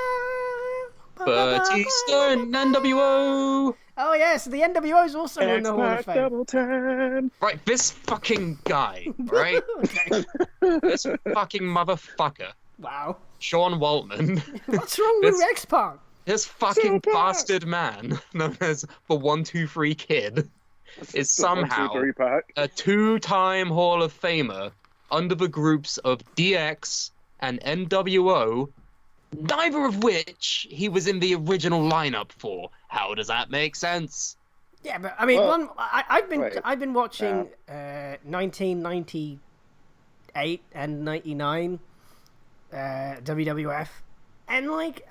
S2: ba,
S3: Batista and NWO.
S2: Oh yeah, so the NWO is also in the Hall of
S1: X-Pac
S2: Fame.
S1: double time.
S3: Right, this fucking guy, right?
S2: Okay.
S3: This fucking motherfucker,
S2: Wow.
S3: Sean Waltman.
S2: What's wrong with
S3: This-
S2: X-Pac?
S3: This fucking
S1: Suplah.
S3: bastard man, known as the 1-2-3 Kid, is somehow
S1: 1, 2, 3 pack.
S3: a two-time Hall of Famer under the groups of DX and NWO, neither of which he was in the original lineup for. How does that make sense?
S2: Yeah, but I mean,
S1: Well,
S2: I've been watching 1998 and 99 WWF, and like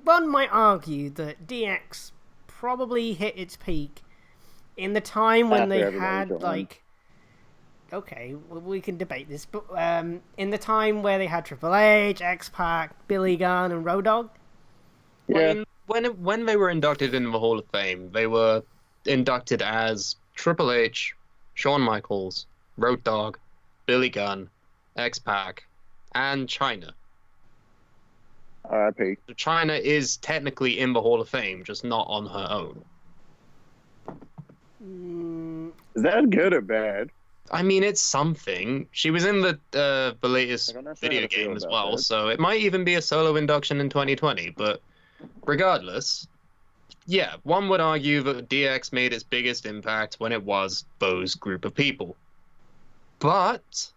S2: one might argue that DX probably hit its peak in the time when
S1: After
S2: they
S1: everybody
S2: had
S1: joined.
S2: like. Okay, well, we can debate this, but in the time where they had Triple H, X-Pac, Billy Gunn, and Road Dogg.
S1: Yeah.
S3: When they were inducted into the Hall of Fame, they were inducted as Triple H, Shawn Michaels, Road Dogg, Billy Gunn, X-Pac, and Chyna.
S1: R.I.P.
S3: So Chyna is technically in the Hall of Fame, just not on her own.
S1: Is that good or bad?
S3: I mean, it's something. She was in the latest
S1: I'm not sure
S3: video
S1: how to feel
S3: game as
S1: about
S3: well,
S1: that.
S3: so it might even be a solo induction in 2020. But regardless, yeah, one would argue that DX made its biggest impact when it was those group of people. But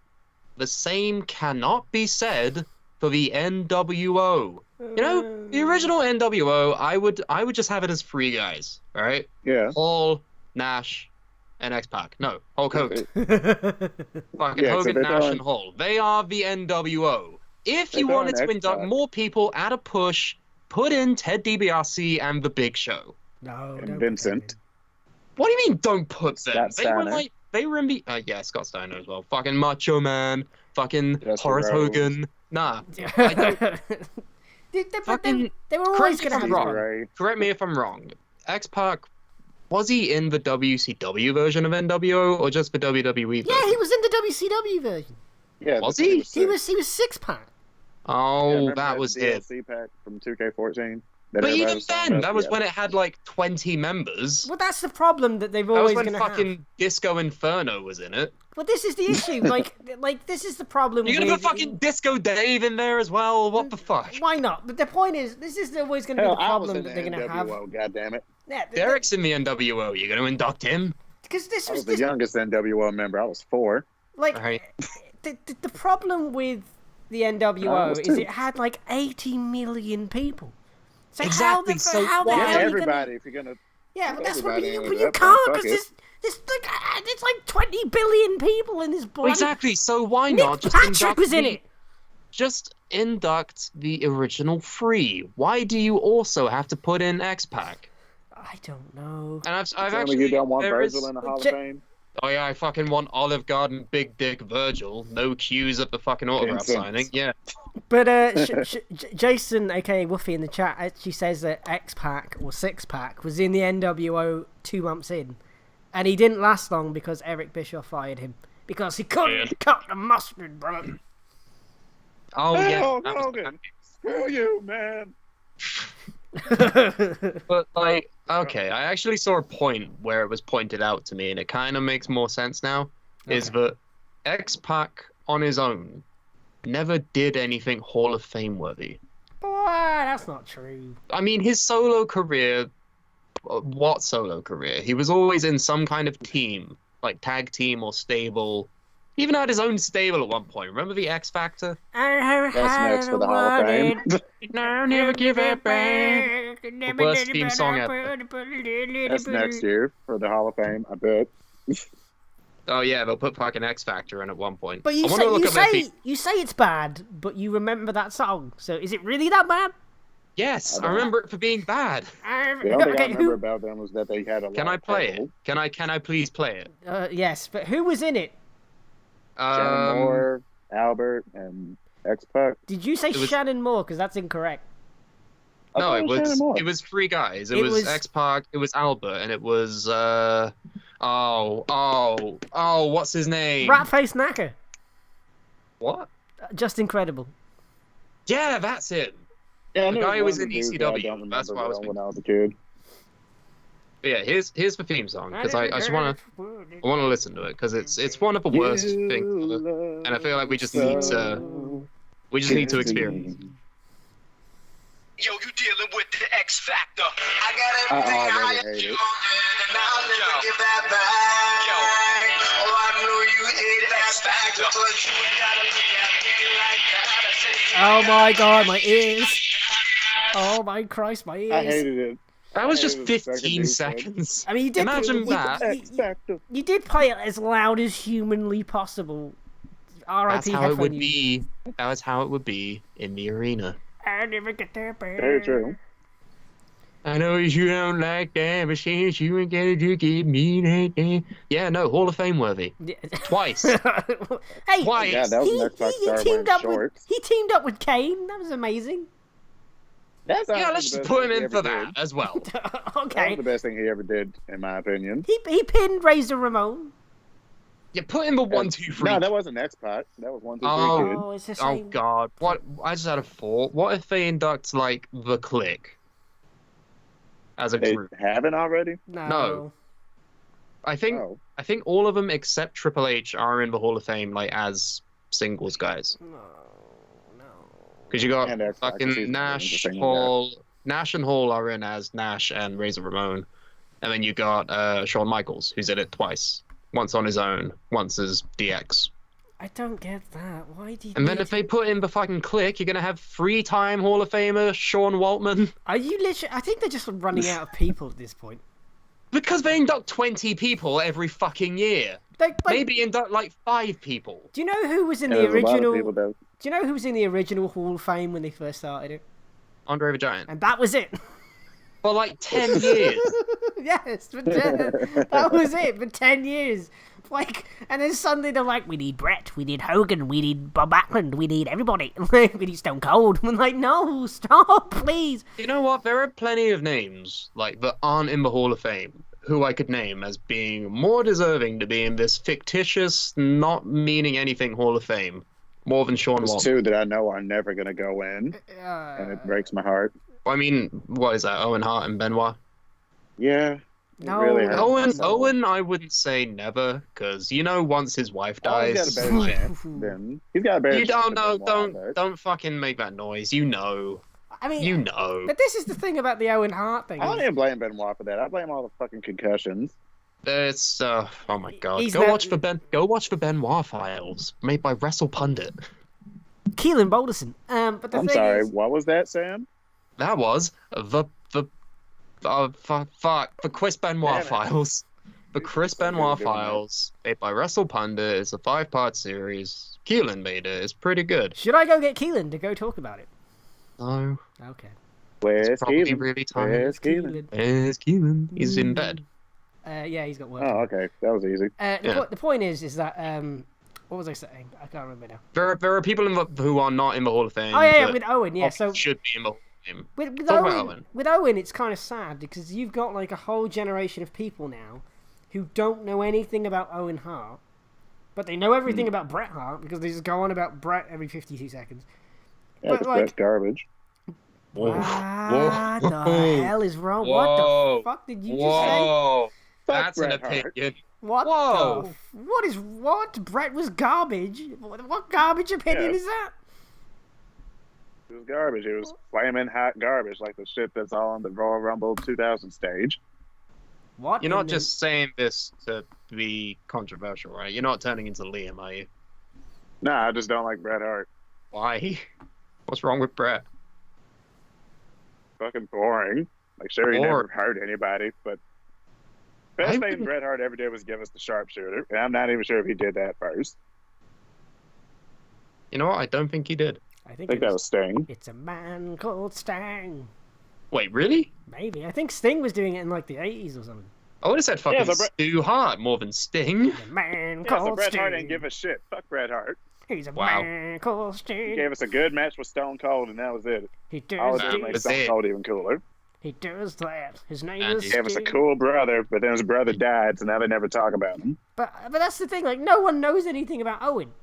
S3: the same cannot be said for the NWO. You know, the original NWO, I would just have it as three guys, all right?
S1: Yeah.
S3: Hall, Nash, and X-Pac. No, Hulk Hogan. Fucking
S1: Yeah, so
S3: Hogan,
S1: they're
S3: Nash,
S1: going-
S3: and Hall. They are the NWO. If
S1: They're
S3: you
S1: going
S3: wanted to induct
S1: X-Pac.
S3: more people at a push, put in Ted DiBiase and The Big Show.
S2: No,
S1: And
S2: don't
S1: Vincent.
S3: What do you mean don't put them?
S1: Scott Steiner.
S3: They were in the... yeah, Scott Steiner as well. Fucking Macho Man. Fucking
S1: Dusty
S3: Horace
S1: Rhodes.
S3: Hogan. Nah.
S2: They
S3: Fucking
S2: were always
S3: correct me
S2: going to
S3: if
S2: have
S3: I'm
S2: fun.
S3: wrong.
S1: Ray.
S3: Correct me if I'm wrong. X-Pac, was he in the WCW version of NWO or just the WWE version?
S2: Yeah, he was in the WCW version.
S1: Yeah,
S3: Was
S1: that's
S3: he?
S1: what
S2: He was 6-pack.
S3: Oh,
S1: remember
S3: that was it.
S1: DLC pack from 2K14.
S3: But even then, that was when it had like 20 members.
S2: Well, that's the problem that they've
S3: That was
S2: always
S3: when
S2: going to have.
S3: fucking Disco Inferno was in it.
S2: But this is the issue. like this is the problem.
S3: You're gonna
S2: with...
S3: put fucking Disco Dave in there as well? What the fuck?
S2: Why not? But the point is, this is always going to be
S1: Hell,
S2: the
S1: I was
S2: problem
S1: in
S2: that
S1: the
S2: they're going to have.
S1: NWO, goddammit.
S2: Yeah,
S3: Derek's in the NWO. You're gonna induct him?
S2: because this
S1: I
S2: was
S1: was the
S2: this,
S1: youngest NWO member. I was 4.
S2: like
S3: Right.
S2: the problem with the
S1: I
S2: NWO
S1: was
S2: is
S1: too.
S2: it had like 80 million people. So
S3: Exactly, so
S2: how the
S3: why-
S2: hell
S1: Yeah,
S2: are you
S1: everybody,
S2: gonna...
S1: if you're gonna...
S2: Yeah, but that's what
S1: everybody
S2: you,
S1: ended
S2: but you
S1: up,
S2: can't
S1: fuck
S2: because
S1: it.
S2: it's like 20 billion people in this bloody...
S3: Exactly. So why
S2: Nick
S3: not just
S2: Patrick
S3: induct
S2: was in
S3: the-
S2: it.
S3: Just induct the original 3. Why do you also have to put in X-Pac?
S2: I don't know.
S3: And I've
S1: Tell
S3: actually
S1: me you don't want
S3: there
S1: Virgil
S3: is-
S1: in the Hall of
S2: J-
S1: Fame?
S3: Oh yeah, I fucking want Olive Garden, Big Dick Virgil. No cues at the fucking autograph
S1: Vincent.
S3: signing. Yeah.
S2: But Jason, aka Woofy in the chat, actually says that X-Pac or 6-Pac was in the NWO 2 months in, and he didn't last long because Eric Bischoff fired him because he couldn't
S3: Yeah.
S2: cut the mustard, bro.
S3: Oh
S1: Hey,
S3: yeah.
S1: Hulk
S3: that was-
S1: Hogan! Screw you, man!
S3: But like, okay, I actually saw a point where it was pointed out to me, and it kind of makes more sense now. Is that X-Pac on his own never did anything Hall of Fame worthy.
S2: Boy, that's not true.
S3: I mean, his solo career. What solo career? He was always in some kind of team, like tag team or stable. He even had his own stable at one point. Remember the X Factor?
S1: That's next for the Hall of Fame.
S3: No, never give it back.
S2: The
S3: worst theme song ever.
S1: That's next year for the Hall of Fame, I bet.
S3: Oh yeah, they'll put fucking X Factor in at one point.
S2: But you
S3: I wanna
S2: say
S3: look
S2: you
S3: at their
S2: say
S3: feet.
S2: you say it's bad, but you remember that song. So is it really that bad?
S3: Yes,
S1: I
S3: I
S1: don't-
S3: remember it for being bad.
S1: The only thing I remember about them was that they had a lot
S3: Can I
S1: of
S3: play
S1: trouble.
S3: it? Can I please play it?
S2: Yes, but who was in it?
S1: Shannon Moore, Albert, and X-Pac.
S2: Did you say
S3: It was-
S2: Shannon Moore? Because that's incorrect.
S1: I
S3: No,
S1: thought
S3: it
S1: Shannon
S3: was
S1: Moore.
S3: it was 3 guys. It
S2: It
S3: was
S2: was-
S3: X-Pac, it was Albert, and it was what's his name?
S2: Ratface Knacker.
S3: What?
S2: Just incredible.
S3: Yeah, that's it.
S1: Yeah, I
S3: The
S1: knew
S3: guy
S1: it
S3: was
S1: one
S3: in
S1: of the dudes that I
S3: ECW.
S1: don't
S3: That's
S1: remember
S3: what I was
S1: well
S3: thinking.
S1: when I was a kid.
S3: But yeah, here's the theme song because I just want to listen to it because it's one of the worst things ever, and I feel like we just need to experience.
S4: Yo, you dealing with the X Factor. I
S1: I
S4: got everything
S1: already
S4: I
S1: hate it.
S4: and I'll never give that back. Yo. Oh, I know you hate that factor, but you ain't gotta look at me like that.
S2: Oh my god, my ears. Oh my Christ, my ears.
S1: I hated it.
S3: That was
S1: I
S3: just
S1: hated the second
S3: 15
S1: dude said.
S3: seconds.
S2: I mean, you did
S3: Imagine that.
S1: X-Factor.
S2: You did play it as loud as humanly possible. R.I.P.
S3: That's how it
S2: headphone
S3: would
S2: users.
S3: be. That's how it would be in the arena.
S2: I never get there,
S1: Very true.
S3: I know you don't like that, but since you ain't gonna do it, me like that. Yeah, no, Hall of Fame worthy. Twice.
S2: Hey,
S3: Twice.
S1: Yeah, that was an Xbox star wearing shorts.
S2: he teamed up with Kane. That was amazing.
S1: That's
S3: Yeah,
S1: honestly
S3: let's
S1: the
S3: just
S1: best
S3: put
S1: thing
S3: him
S1: he
S3: in for
S1: ever
S3: that
S1: did.
S3: as well.
S1: That
S2: Okay.
S1: was the best thing he ever did, in my opinion.
S2: He pinned Razor Ramon.
S3: Yeah, put in the 1, 2, 3.
S1: No, that wasn't X-Pac. That was 1, 2, 3
S3: Oh.
S1: kid.
S2: Oh, it's the
S3: Oh
S2: same.
S3: god, what? I just had a thought. What if they induct like the Click as a
S1: They
S3: group?
S1: haven't already?
S2: No.
S3: I think
S1: Oh.
S3: all of them except Triple H are in the Hall of Fame like as singles guys.
S2: No.
S3: Because you got
S1: And X-Pac, 'cause he's
S3: fucking
S1: the
S3: Nash,
S1: single
S3: Hall, Nash and Hall are in as Nash and Razor Ramon, and then you got Shawn Michaels who's in it twice. Once on his own, once as DX.
S2: I don't get that. Why do you?
S3: And then
S2: need
S3: if they put in the fucking Click, you're gonna have 3-time Hall of Famer Sean Waltman.
S2: Are you literally? I think they're just running out of people at this point.
S3: Because they induct 20 people every fucking year.
S2: Like,
S3: Maybe induct like 5 people.
S2: do you know who was in
S1: Yeah,
S2: the
S1: there's a lot of
S2: original?
S1: people that-
S2: Do you know who was in the original Hall of Fame when they first started it?
S3: Andre the Giant.
S2: And that was it.
S3: For like 10 years.
S2: Yes, for 10, that was it for 10 years. Like, and then suddenly they're like, we need Brett, we need Hogan, we need Bob Backlund, we need everybody. We need Stone Cold. I'm like, no, stop, please.
S3: You know what? There are plenty of names like that aren't in the Hall of Fame who I could name as being more deserving to be in this fictitious, not meaning anything Hall of Fame. More than Sean
S1: There's
S3: Waltman.
S1: 2 that I know are never going to go in, and it breaks my heart.
S3: I mean, what is that? Owen Hart and Benoit?
S1: Yeah. it
S2: No,
S1: really
S2: no.
S1: hurts.
S3: Owen, I wouldn't say never, because once his wife
S1: Oh, he's got
S3: dies,
S1: a better chance than... He's got a better
S3: you
S1: chance
S3: don't know,
S1: than Benoit, but-
S3: don't fucking make that noise. You know,
S2: I mean,
S3: you know.
S2: but this is the thing about the Owen Hart thing.
S1: I don't even blame Benoit for that. I blame all the fucking concussions.
S3: It's oh my god.
S2: He's
S3: Go
S2: not-
S3: watch the Benoit Files made by Wrestle Pundit.
S2: Keelan Balderson. But the
S1: I'm
S2: thing
S1: sorry,
S2: is,
S1: what was that, Sam?
S3: That was the Chris Benoit
S1: Damn it.
S3: Files. The Chris
S1: so good
S3: Benoit
S1: at doing that.
S3: Files made by Wrestle Pundit. It's a 5-part series. Keelan made it. It's pretty good.
S2: should I go get Keelan to go talk about it?
S3: No,
S2: Okay.
S1: Where's
S3: probably
S1: Keelan?
S3: really tired.
S1: Where's Keelan?
S3: Where's Keelan? He's in bed.
S2: Yeah, he's got work.
S1: Oh, okay. That was easy.
S2: The point is that what was I saying? I can't remember now.
S3: There are people who are not in the Hall of Fame.
S2: Oh yeah,
S3: that
S2: with Owen, yeah. So
S3: should be in the Hall of Fame.
S2: with
S3: Talk about
S2: Owen,
S3: Owen.
S2: with Owen, it's kind of sad because you've got like a whole generation of people now who don't know anything about Owen Hart, but they know everything about Bret Hart because they just go on about Bret every 52 seconds.
S1: Yeah,
S2: But,
S1: it's
S2: like-
S1: Brett's garbage.
S2: What the hell is wrong?
S3: Whoa.
S2: What the fuck did you just say?
S3: Whoa,
S1: Fuck
S3: that's an
S1: Bret Hart.
S3: opinion.
S2: What
S3: Whoa.
S2: what? Bret was garbage? What garbage opinion
S1: Yeah.
S2: is that?
S1: It was garbage. It was flaming hot garbage, like the shit that's all on the Royal Rumble 2000 stage.
S2: What?
S3: You're
S2: in
S3: not
S2: the-
S3: just saying this to be controversial, right? You're not turning into Liam, are you?
S1: Nah, I just don't like Bret Hart.
S3: Why? What's wrong with Bret?
S1: Fucking boring. Like, sure, he never hurt anybody, but best thing
S3: wouldn't-
S1: Bret Hart ever did was give us the sharpshooter, and I'm not even sure if he did that first.
S3: You know what? I don't think he did.
S2: I
S1: I
S2: think
S1: think that was Sting.
S2: it's a man called Sting.
S3: Wait, really?
S2: Maybe. I think Sting was doing it in like the 80s or something.
S3: I would have said fucking
S1: but
S3: Stu Hart more than Sting.
S2: The man
S1: Yeah, so
S2: called
S1: Bret Hart
S2: Sting.
S1: didn't give a shit. Fuck Bret Hart.
S2: He's a
S3: Wow.
S2: man called
S1: He
S2: Sting.
S1: gave us a good match with Stone Cold, and that was it.
S2: He
S1: All
S2: does
S1: it did
S3: That
S1: make
S3: was
S1: Stone
S3: it.
S1: Cold even cooler.
S2: He does that. His name
S3: And
S2: is
S3: he
S1: He gave us a
S2: Sting.
S1: cool brother, but then his brother died, so now they never talk about him.
S2: But that's the thing. Like, no one knows anything about Owen.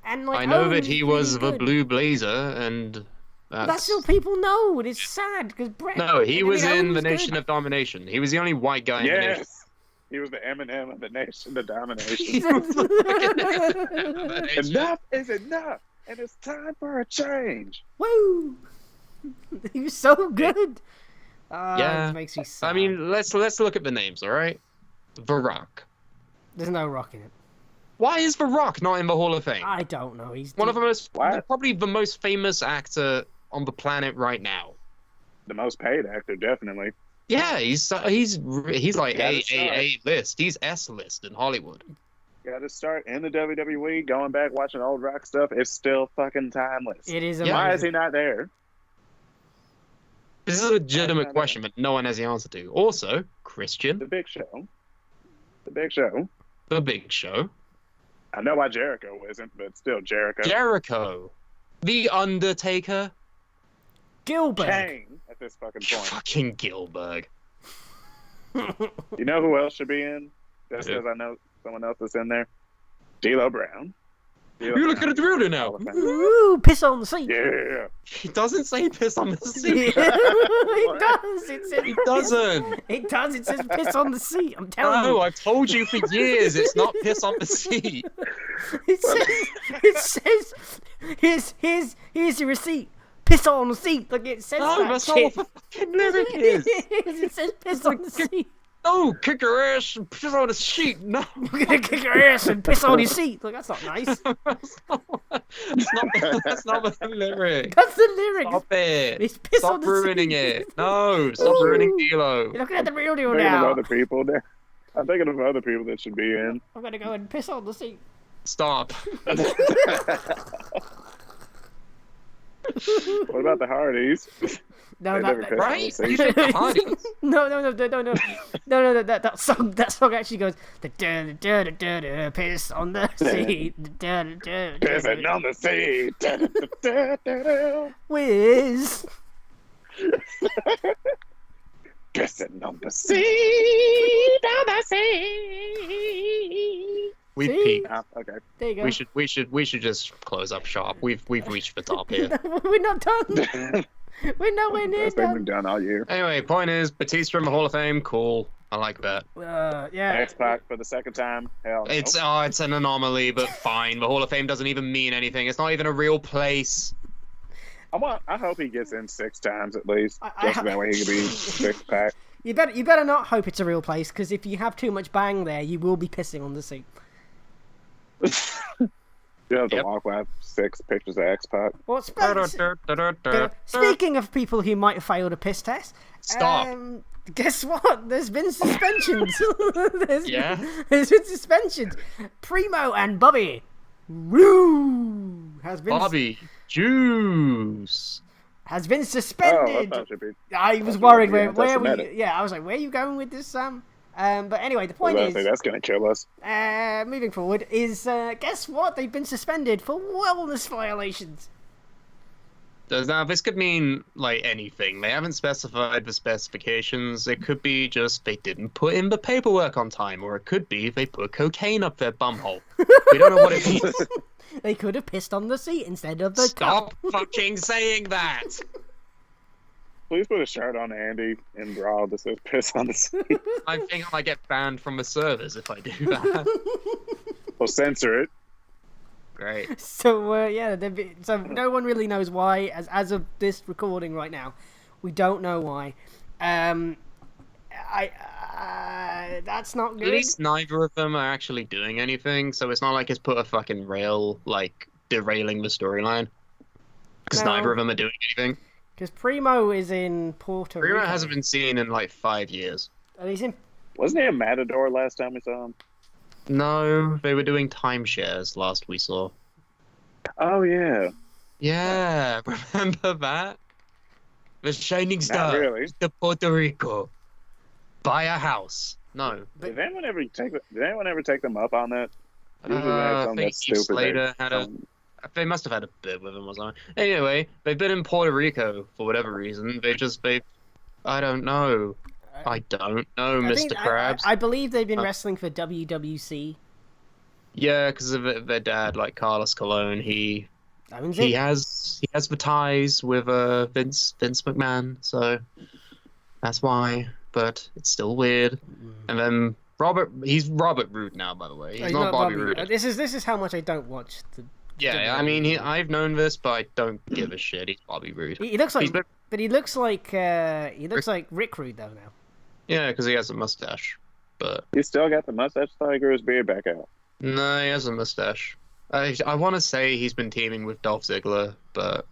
S2: And like,
S3: I know
S2: Owen
S3: that
S2: was
S3: he
S2: really
S3: was the
S2: good.
S3: Blue Blazer, and
S2: That's all people know, and it's sad because Bret.
S3: No, he was
S2: Owen
S3: in the
S2: was
S3: Nation
S2: good.
S3: of Domination. He was the only white guy in the Nation.
S1: Yes! He was the Eminem of the Nation of Domination.
S3: He was the fucking Domination.
S1: Enough is enough, and it's time for a change.
S2: Woo! He was so good.
S3: Yeah.
S2: It makes me sad.
S3: I mean, let's look at the names, all right? The Rock.
S2: there's no Rock in it.
S3: Why is The Rock not in the Hall of Fame?
S2: I don't know. He's
S3: One of the most,
S1: What?
S3: probably the most famous actor on the planet right now.
S1: The most paid actor, definitely.
S3: Yeah, he's like
S1: Yeah, that's
S3: A list. He's S list in Hollywood.
S1: Got to start in the WWE, going back watching old Rock stuff. It's still fucking timeless.
S2: It is
S3: Yeah.
S2: amazing.
S1: Why is he not there?
S3: This is a legitimate question, but no one has the answer to. Also,
S1: The
S3: Christian,
S1: Big Show. The Big Show.
S3: The Big Show,
S1: I know why Jericho isn't, but still Jericho.
S3: Jericho, The Undertaker,
S2: Gilbert.
S1: Kane at this fucking point.
S3: fucking Gilbert.
S1: You know who else should be in? Just
S3: Who?
S1: because I know someone else that's in there. D'Lo Brown. D'Lo
S3: You look
S1: Brown.
S3: at the drill now.
S1: Hall of Fame.
S2: Ooh, piss on the seat.
S1: Yeah.
S3: He doesn't say piss on the
S2: it
S3: seat.
S2: does. It says,
S3: He doesn't.
S2: It does. It says piss on the seat. I'm telling
S3: No,
S2: you.
S3: I've told you for years. It's not piss on the seat.
S2: It says, here's your receipt. Piss on the seat. Like it says
S3: No,
S2: that
S3: that's not
S2: shit.
S3: what the fucking lyric is.
S2: It says piss on the seat.
S3: No, kick your ass and piss on the seat. No.
S2: We're gonna kick your ass and piss on your seat. Like that's not nice.
S3: That's not the lyric.
S2: That's the lyric.
S3: Stop it.
S2: It's piss
S3: Stop
S2: on the
S3: ruining
S2: seat.
S3: it. No, stop ruining D'Lo.
S2: You're looking at the real deal
S1: I'm thinking of
S2: now.
S1: other people there. I'm thinking of other people that should be in.
S2: I'm gonna go and piss on the seat.
S3: Stop.
S1: What about the Hardys?
S2: No,
S1: They never
S2: that,
S1: piss on the
S3: Right?
S1: seat.
S3: You think the Hardys?
S2: no. That song actually goes piss on the seat.
S1: Pissing on the seat.
S2: Whiz.
S1: Pissing on the seat. On the seat.
S3: We've
S2: See?
S3: peaked.
S1: Ah, okay.
S2: There you go.
S3: We should just close up shop. We've reached the top here.
S2: We're not done. We're nowhere near
S1: Best thing we've
S2: done.
S1: done all year.
S3: Anyway, point is, Batista in the Hall of Fame, cool. I like that.
S2: Yeah.
S1: X-Pac for the second time. Hell no.
S3: It's an anomaly, but fine. The Hall of Fame doesn't even mean anything. It's not even a real place.
S1: I hope he gets in 6 times at least.
S2: I-
S1: Just so that way he can be 6-pack.
S2: You better not hope it's a real place, because if you have too much bang there, you will be pissing on the seat.
S1: You have to
S3: Yep.
S1: walk by 6 pictures of X-Pac.
S2: Well, speaking of people who might have failed a piss test,
S3: Stop.
S2: Guess what? There's been suspensions.
S3: Yeah?
S2: There's been suspensions. Primo and Bobby Roode has been
S3: Juice.
S2: has been
S1: Oh, I
S2: suspended.
S1: thought you'd be.
S2: I was
S1: you
S2: worried
S1: were
S2: where
S1: gonna
S2: we.
S1: test the
S2: Yeah, I was like, where are you going with this, Sam? But anyway, the point is,
S1: That's gonna kill us.
S2: moving forward, is guess what? They've been suspended for wellness violations.
S3: Now, this could mean, like, anything. They haven't specified the specifications. It could be just they didn't put in the paperwork on time, or it could be they put cocaine up their bumhole. We don't know what it means.
S2: They could have pissed on the seat instead of the cup.
S3: Stop fucking saying that!
S1: Please put a shirt on Andy in Raw that says "piss on the seat."
S3: I think I might get banned from the servers if I do that.
S1: We'll censor it.
S3: Great.
S2: So so no one really knows why. As of this recording right now, we don't know why. That's not
S3: At
S2: good.
S3: least neither of them are actually doing anything, so it's not like it's put a fucking rail, like, derailing the storyline. Because
S2: No.
S3: neither of them are doing anything.
S2: Because Primo is in Puerto
S3: Primo
S2: Rico.
S3: hasn't been seen in, like, 5 years.
S2: And he's in.
S1: Wasn't he a Matador last time we saw him?
S3: No, they were doing timeshares last we saw.
S1: Oh yeah.
S3: Yeah, remember that? The Shining Star
S1: really.
S3: to Puerto Rico. Buy a house. No.
S1: Did anyone ever take them up on that? Usually they have
S3: I
S1: something
S3: think
S1: that's
S3: Heath
S1: stupid.
S3: Slater had a. They must have had a bit with him or something. Anyway, they've been in Puerto Rico for whatever reason. I don't know. I don't know, Mr. Krabs.
S2: I believe they've been wrestling for WWC.
S3: Yeah, because of their dad, like Carlos Colon. He has the ties with Vince McMahon, so that's why. But it's still weird. And then he's Robert Roode now, by the way. He's not Bobby Roode.
S2: This is how much I don't watch the.
S3: Yeah, I mean, I've known this, but I don't give a shit. He's Bobby Roode.
S2: He looks like, but he looks like Rick Rude though now.
S3: Yeah, because he has a mustache. But
S1: he still got the mustache. I thought he grew his beard back out.
S3: No, he has a mustache. I want to say he's been teaming with Dolph Ziggler, but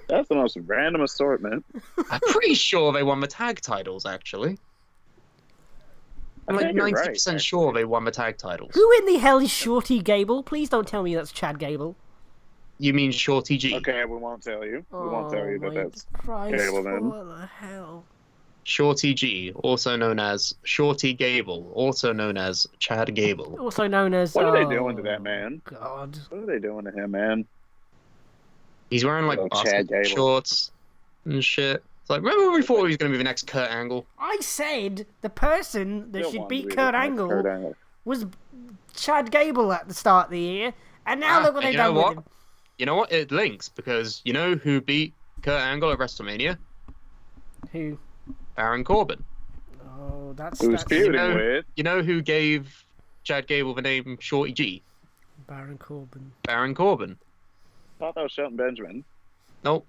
S1: that's the most random assortment.
S3: I'm pretty sure they won the tag titles, actually. I'm like 90% sure they won the tag titles.
S2: Who in the hell is Shorty Gable? Please don't tell me that's Chad Gable.
S3: You mean Shorty G?
S1: Okay, we won't tell you. We won't tell you that that's
S2: Gable then. What the hell?
S3: Shorty G, also known as Shorty Gable, also known as Chad Gable.
S2: Also known as...
S1: What are they doing to that man?
S2: God.
S1: What are they doing to him, man?
S3: He's wearing like basketball shorts and shit. It's like, remember when we thought he was going to be the next Kurt Angle?
S2: I said the person that should beat Kurt Angle was Chad Gable at the start of the year, and now look what they've done with him.
S3: You know what? It links, because you know who beat Kurt Angle at WrestleMania?
S2: Who?
S3: Baron Corbin.
S2: Oh, that's...
S1: Who's feuding with?
S3: You know who gave Chad Gable the name Shorty G?
S2: Baron Corbin.
S3: Baron Corbin.
S1: I thought that was Shelton Benjamin.
S3: Nope.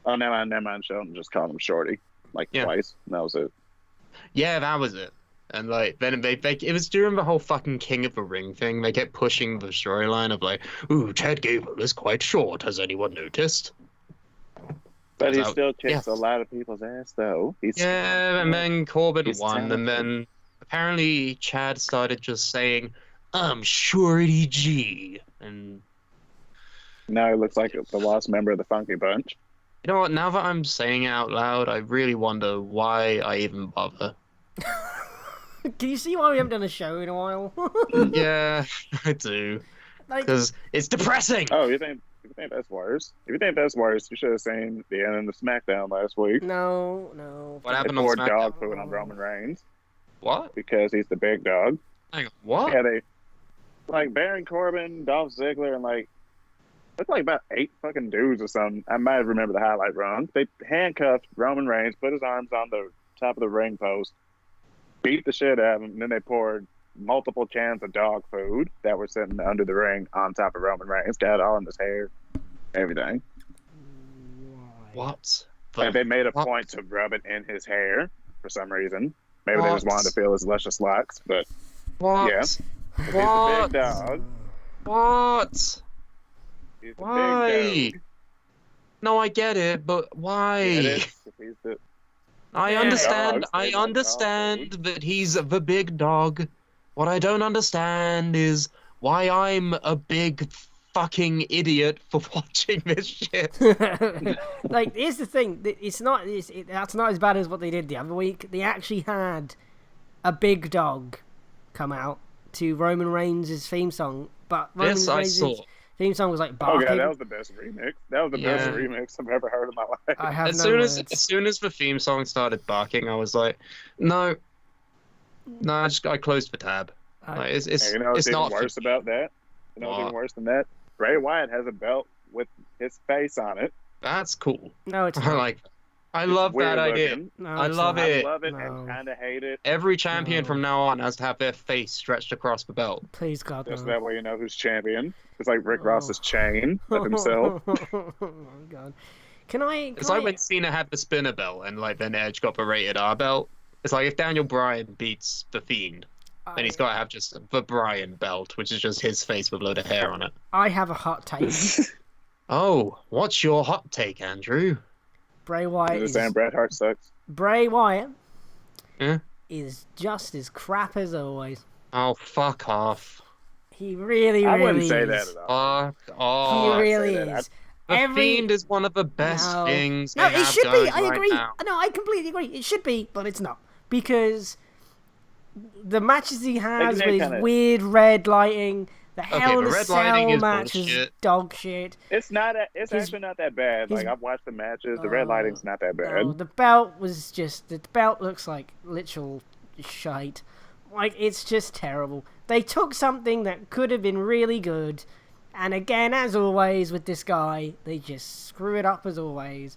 S1: Oh, never mind. Shelton just called him Shorty. Twice. And that was it.
S3: Yeah, that was it. And then it was during the whole fucking King of the Ring thing. They kept pushing the storyline of ooh, Chad Gable is quite short. Has anyone noticed?
S1: But he still kicks a lot of people's ass, though.
S3: And then Corbin won, and then apparently Chad started just saying, "I'm Shorty G," and
S1: now he looks like the lost member of the Funky Bunch.
S3: You know what? Now that I'm saying it out loud, I really wonder why I even bother.
S2: Can you see why we haven't done a show in a while?
S3: Yeah, I do. Because it's depressing.
S1: Oh, you think that's worse? If you think that's worse, you should have seen the end of the SmackDown last week.
S2: No.
S3: What happened on SmackDown?
S1: Dog food on Roman Reigns.
S3: What?
S1: Because he's the big dog.
S3: Hang on, what?
S1: Yeah, Baron Corbin, Dolph Ziggler, and it's about 8 fucking dudes or something. I might remember the highlight wrong. They handcuffed Roman Reigns, put his arms on the top of the ring post, beat the shit out of him, and then they poured multiple cans of dog food that were sitting under the ring on top of Roman Reigns. Got it all in his hair, everything.
S3: What?
S1: And they made a point to rub it in his hair for some reason. Maybe they just wanted to feel his luscious locks, but yeah. He's the big dog.
S3: What?
S1: He's the
S3: why?
S1: Big dog.
S3: No, I get it, but why? I understand that he's the big dog. What I don't understand is why I'm a big fucking idiot for watching this shit.
S2: Here's the thing. That's not as bad as what they did the other week. They actually had a big dog come out to Roman Reigns' theme song, but Roman Reigns' theme song was barking.
S1: Oh, yeah, that was the best remix. That was the best remix I've ever heard in my life.
S3: As soon as the theme song started barking, I was like, no, I closed the tab. It's not
S1: worse about that. You know what's even worse than that? Bray Wyatt has a belt with his face on it.
S3: That's cool.
S2: No, it's not.
S3: I love that idea.
S2: No,
S3: I love it.
S1: I love it and kind of hate it.
S3: Every champion from now on has to have their face stretched across the belt.
S2: Please, God,
S1: just that way you know who's champion. It's like Rick Ross's chain of himself.
S2: Oh my God.
S3: It's like when Cena had the spinner belt and then Edge got the rated R belt. It's like if Daniel Bryan beats The Fiend, then he's got to have just the Bryan belt, which is just his face with a load of hair on it.
S2: I have a hot take.
S3: Oh, what's your hot take, Andrew?
S2: Bray Wyatt
S1: is saying Bret Hart sucks.
S2: Bray Wyatt is just as crap as always.
S3: Oh, fuck off.
S2: He really
S1: I wouldn't
S2: is.
S1: say that at all.
S3: Fuck off.
S2: He really is.
S3: The Fiend is one of the best things they
S2: No, it
S3: have
S2: should be.
S3: going
S2: I
S3: right
S2: agree.
S3: now.
S2: No, I completely agree. It should be, but it's not. Because the matches he has with his weird red lighting, the Hell in a Cell match is dog shit.
S1: It's not. It's actually not that bad. Like, I've watched the matches. The red lighting's not that bad.
S2: No, the belt was just... The belt looks like literal shite. Like, it's just terrible. They took something that could have been really good, and again, as always with this guy, they just screw it up as always.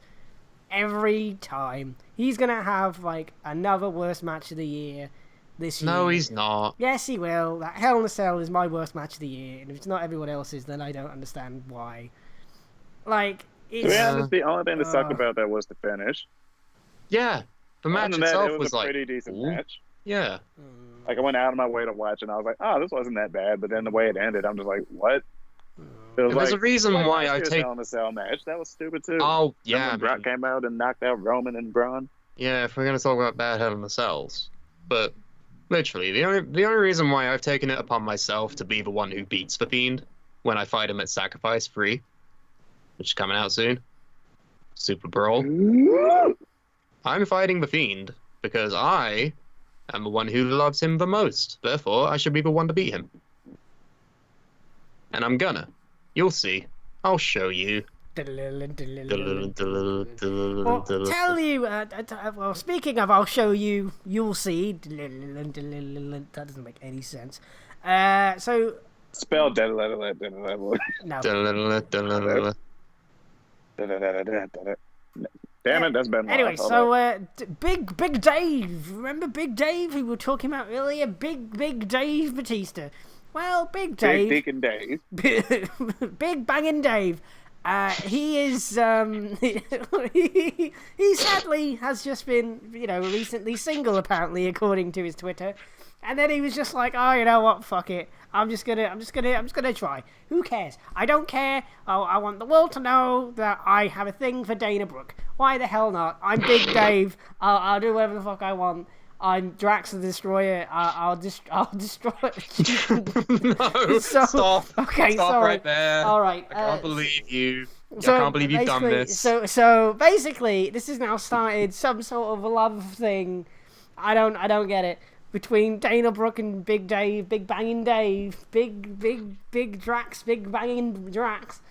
S2: Every time. He's gonna have, like, another worst match of the year this year.
S3: No, he's not.
S2: Yes, he will. That Hell in a Cell is my worst match of the year, and if it's not everyone else's, then I don't understand why. Like, it's...
S1: To be honest, the only thing that sucked about that was the finish.
S3: Yeah, the match itself was
S1: a
S3: like...
S1: pretty decent match.
S3: Yeah.
S1: Like, I went out of my way to watch, and I was like, oh, this wasn't that bad, but then the way it ended, I'm just like, what?
S3: There's a reason why I take...
S1: Hell in a Cell match. That was stupid, too.
S3: Oh, yeah.
S1: When Brock came out and knocked out Roman and Braun.
S3: Yeah, if we're going to talk about bad Hell in the Cells. But, literally, the only reason why I've taken it upon myself to be the one who beats the Fiend when I fight him at Sacrifice 3, which is coming out soon, Super Brawl, I'm fighting the Fiend because I am the one who loves him the most. Therefore, I should be the one to beat him. And I'm gonna. You'll see. I'll show you.
S2: Well, tell you, well, speaking of I'll show you, you'll see. That doesn't make any sense. So...
S1: Spell
S2: No.
S1: Damn it, that's been
S2: Anyway, so Big Dave, remember Big Dave who we were talking about earlier? Big Dave Batista. Well, Big Dave,
S1: Big Deacon Dave,
S2: Big Bangin' Dave. He is he sadly has just been, you know, recently single apparently, according to his Twitter. And then he was just like, oh, you know what, fuck it. I'm just gonna try. Who cares? I don't care. Oh, I want the world to know that I have a thing for Dana Brooke. Why the hell not? I'm Big Dave. I'll do whatever the fuck I want. I'm Drax the Destroyer. I'll destroy.
S3: No, stop.
S2: Okay,
S3: stop
S2: sorry.
S3: Right there.
S2: All right.
S3: I can't believe you.
S2: So
S3: I can't believe you've done this.
S2: So basically, this has now started some sort of a love thing. I don't get it. Between Dana Brooke and Big Dave, Big Banging Dave, Big Drax, Big Banging Drax.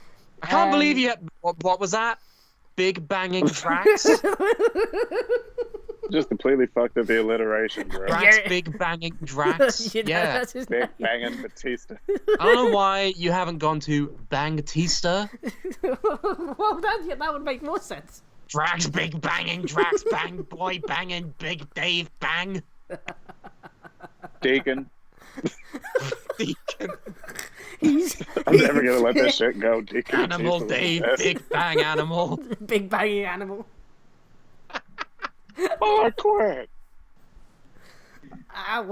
S3: I can't believe you. What was that? Big Banging Drax?
S1: Just completely fucked up the alliteration, bro.
S3: Drax, Big Banging Drax.
S2: You know,
S3: yeah.
S2: That's his
S1: Big
S2: name.
S1: Banging Batista.
S3: I don't know why you haven't gone to Bangtista.
S2: Well, that would make more sense.
S3: Drax, Big Banging Drax, Bang Boy Banging, Big Dave Bang.
S1: Deacon.
S3: Deacon.
S1: I'm never gonna let that shit go, Deacon.
S3: Animal Dave, Big Bang Animal.
S2: Big Banging Animal.
S1: Oh, I quit.
S2: I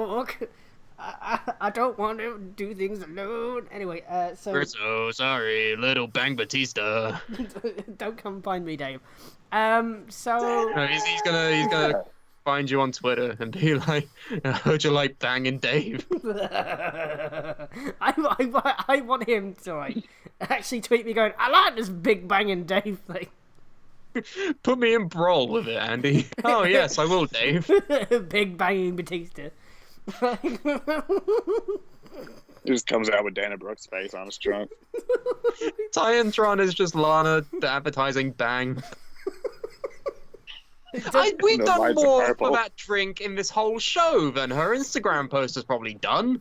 S2: don't want to do things alone. Anyway, so...
S3: We're so sorry, little Bang Batista.
S2: Don't come find me, Dave. So...
S3: No, he's gonna find you on Twitter and be like, I heard you like Banging Dave.
S2: I want him to, like, actually tweet me going, I like this Big Banging Dave thing.
S3: Put me in brawl with it, Andy. Oh, yes, I will, Dave.
S2: Big Banging Batista.
S1: Just comes out with Dana Brooke's face on his trunk.
S3: Tron is just Lana advertising Bang. We've
S1: The
S3: done
S1: lights are
S3: more
S1: purple.
S3: for that drink in this whole show than her Instagram post has probably done.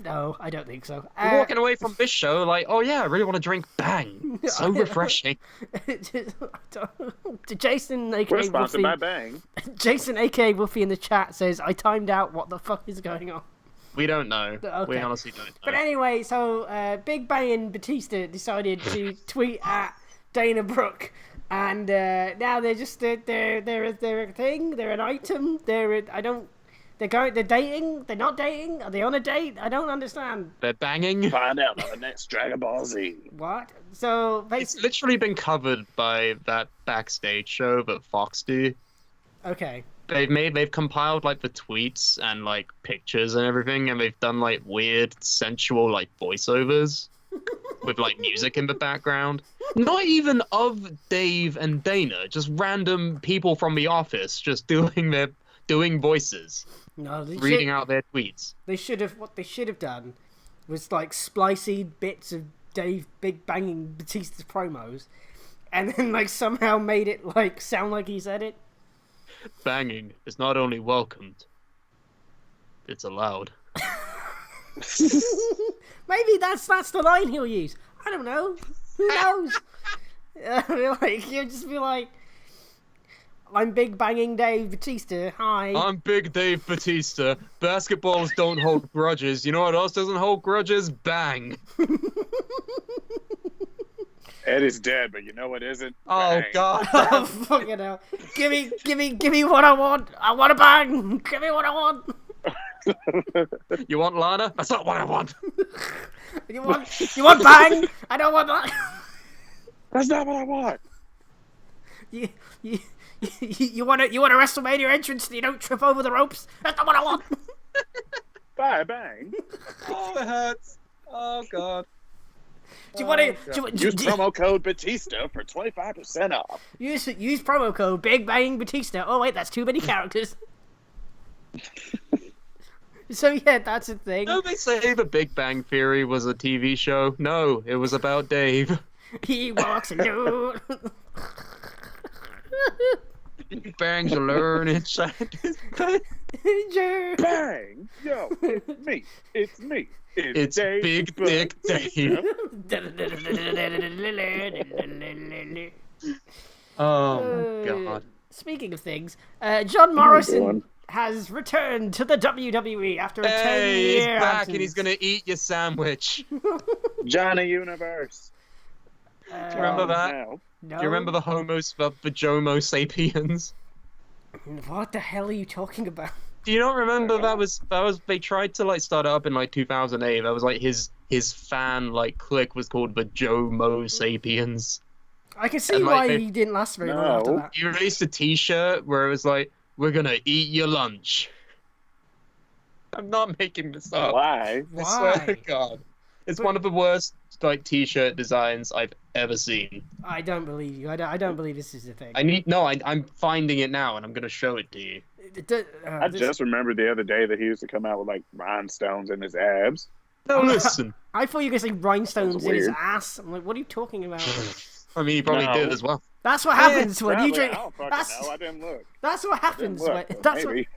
S2: No, I don't think so.
S3: We're walking away from this show like, oh yeah, I really want to drink Bang. It's so refreshing.
S2: Jason,
S1: We're
S2: aka
S1: sponsored
S2: Wolfie,
S1: by Bang.
S2: Jason, aka Wolfie, in the chat says, I timed out. What the fuck is going on?
S3: We don't know.
S2: Okay.
S3: We honestly don't know.
S2: But anyway, so Big Bang and Batista decided to tweet at Dana Brooke. And now they're just they're a thing. They're an item. They're dating. They're not dating. Are they on a date? I don't understand.
S3: They're banging.
S1: Find out on the next Dragon Ball Z.
S2: What? So
S3: It's
S2: basically,
S3: literally been covered by that backstage show that Fox do.
S2: okay.
S3: They've compiled like the tweets and like pictures and everything, and they've done like weird sensual like voiceovers. with like music in the background. Not even of Dave and Dana, just random people from the office just doing voices,
S2: No,
S3: reading out their tweets.
S2: What they should have done was like splicey bits of Dave Big Banging Batista's promos, and then like somehow made it like sound like he said it.
S3: Banging is not only welcomed, it's allowed.
S2: Maybe that's the line he'll use. I don't know. Who knows? Like you'll just be like, "I'm Big Banging Dave Batista. Hi."
S3: I'm Big Dave Batista. Basketballs don't hold grudges. You know what else doesn't hold grudges? Bang.
S1: Eddie's dead, but you know what isn't?
S3: Oh,
S1: Bang.
S3: God.
S2: Oh fucking hell! Give me what I want. I want to bang. Give me what I want.
S3: You want Lana? That's not what I want.
S2: You want bang? I don't want that.
S1: That's not what I want.
S2: You want a WrestleMania entrance and you don't trip over the ropes? That's not what I want.
S1: Bye, bang.
S3: Oh, it hurts. Oh, God.
S2: Do you want to
S1: Use promo code Batista for 25% off.
S2: use promo code Big Bang Batista? Oh wait, that's too many characters. So yeah, that's a thing.
S3: Don't they say the Big Bang Theory was a TV show? No, it was about Dave.
S2: He walks alone.
S3: Big Bang's a learn inside his bed.
S1: Bang! Yo, it's me. It's me.
S3: It's
S1: Dave
S3: Big Dick Dave. Oh my God.
S2: Speaking of things, John Morrison has returned to the WWE after a 10-year
S3: He's back
S2: absence.
S3: and he's gonna eat your sandwich.
S1: Johnny Universe.
S3: Do you remember that?
S1: Now.
S2: No.
S3: Do you remember the Homo sapiens?
S2: What the hell are you talking about?
S3: Do you not remember that was they tried to like start it up in like 2008. That was like his fan like clique was called the Jomo Sapiens.
S2: I can see
S3: And, like,
S2: why
S3: they-
S2: he didn't last very long after
S1: No.
S2: that.
S3: He released a T-shirt where it was like, "We're gonna eat your lunch." I'm not making this up.
S1: Why?
S3: I swear to
S2: Why?
S3: God, it's one of the worst like T-shirt designs I've ever seen.
S2: I don't believe you. I don't believe this is a thing.
S3: I'm finding it now and I'm gonna show it to you.
S1: I just remembered the other day that he used to come out with like rhinestones in his abs.
S3: No, listen.
S2: I thought you were going to say rhinestones
S1: That's
S2: in his
S1: weird.
S2: ass. I'm like, what are you talking about?
S3: I mean, he probably
S1: No.
S3: did as well.
S2: That's what happens when you
S1: Probably.
S2: drink.
S1: I don't fucking
S2: That's,
S1: know. I didn't look.
S2: that's what happens
S1: Didn't
S2: when.
S1: look, but
S2: That's
S1: maybe.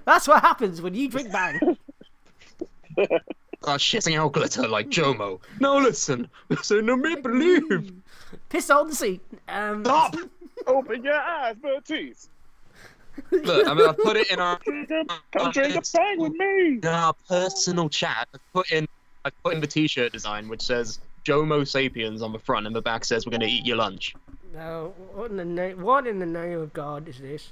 S2: that's what happens when you drink bang.
S3: Shitting out glitter like Jomo. No, listen. Listen to me, believe.
S2: Piss on the seat.
S3: Stop.
S1: Open your eyes, Batiste.
S3: Look, I mean, I put it in our
S1: Come drink a bang with me.
S3: personal chat. I put in the T-shirt design which says Jomo Sapiens on the front, and the back says we're gonna eat your lunch.
S2: No, what in the name of God is this?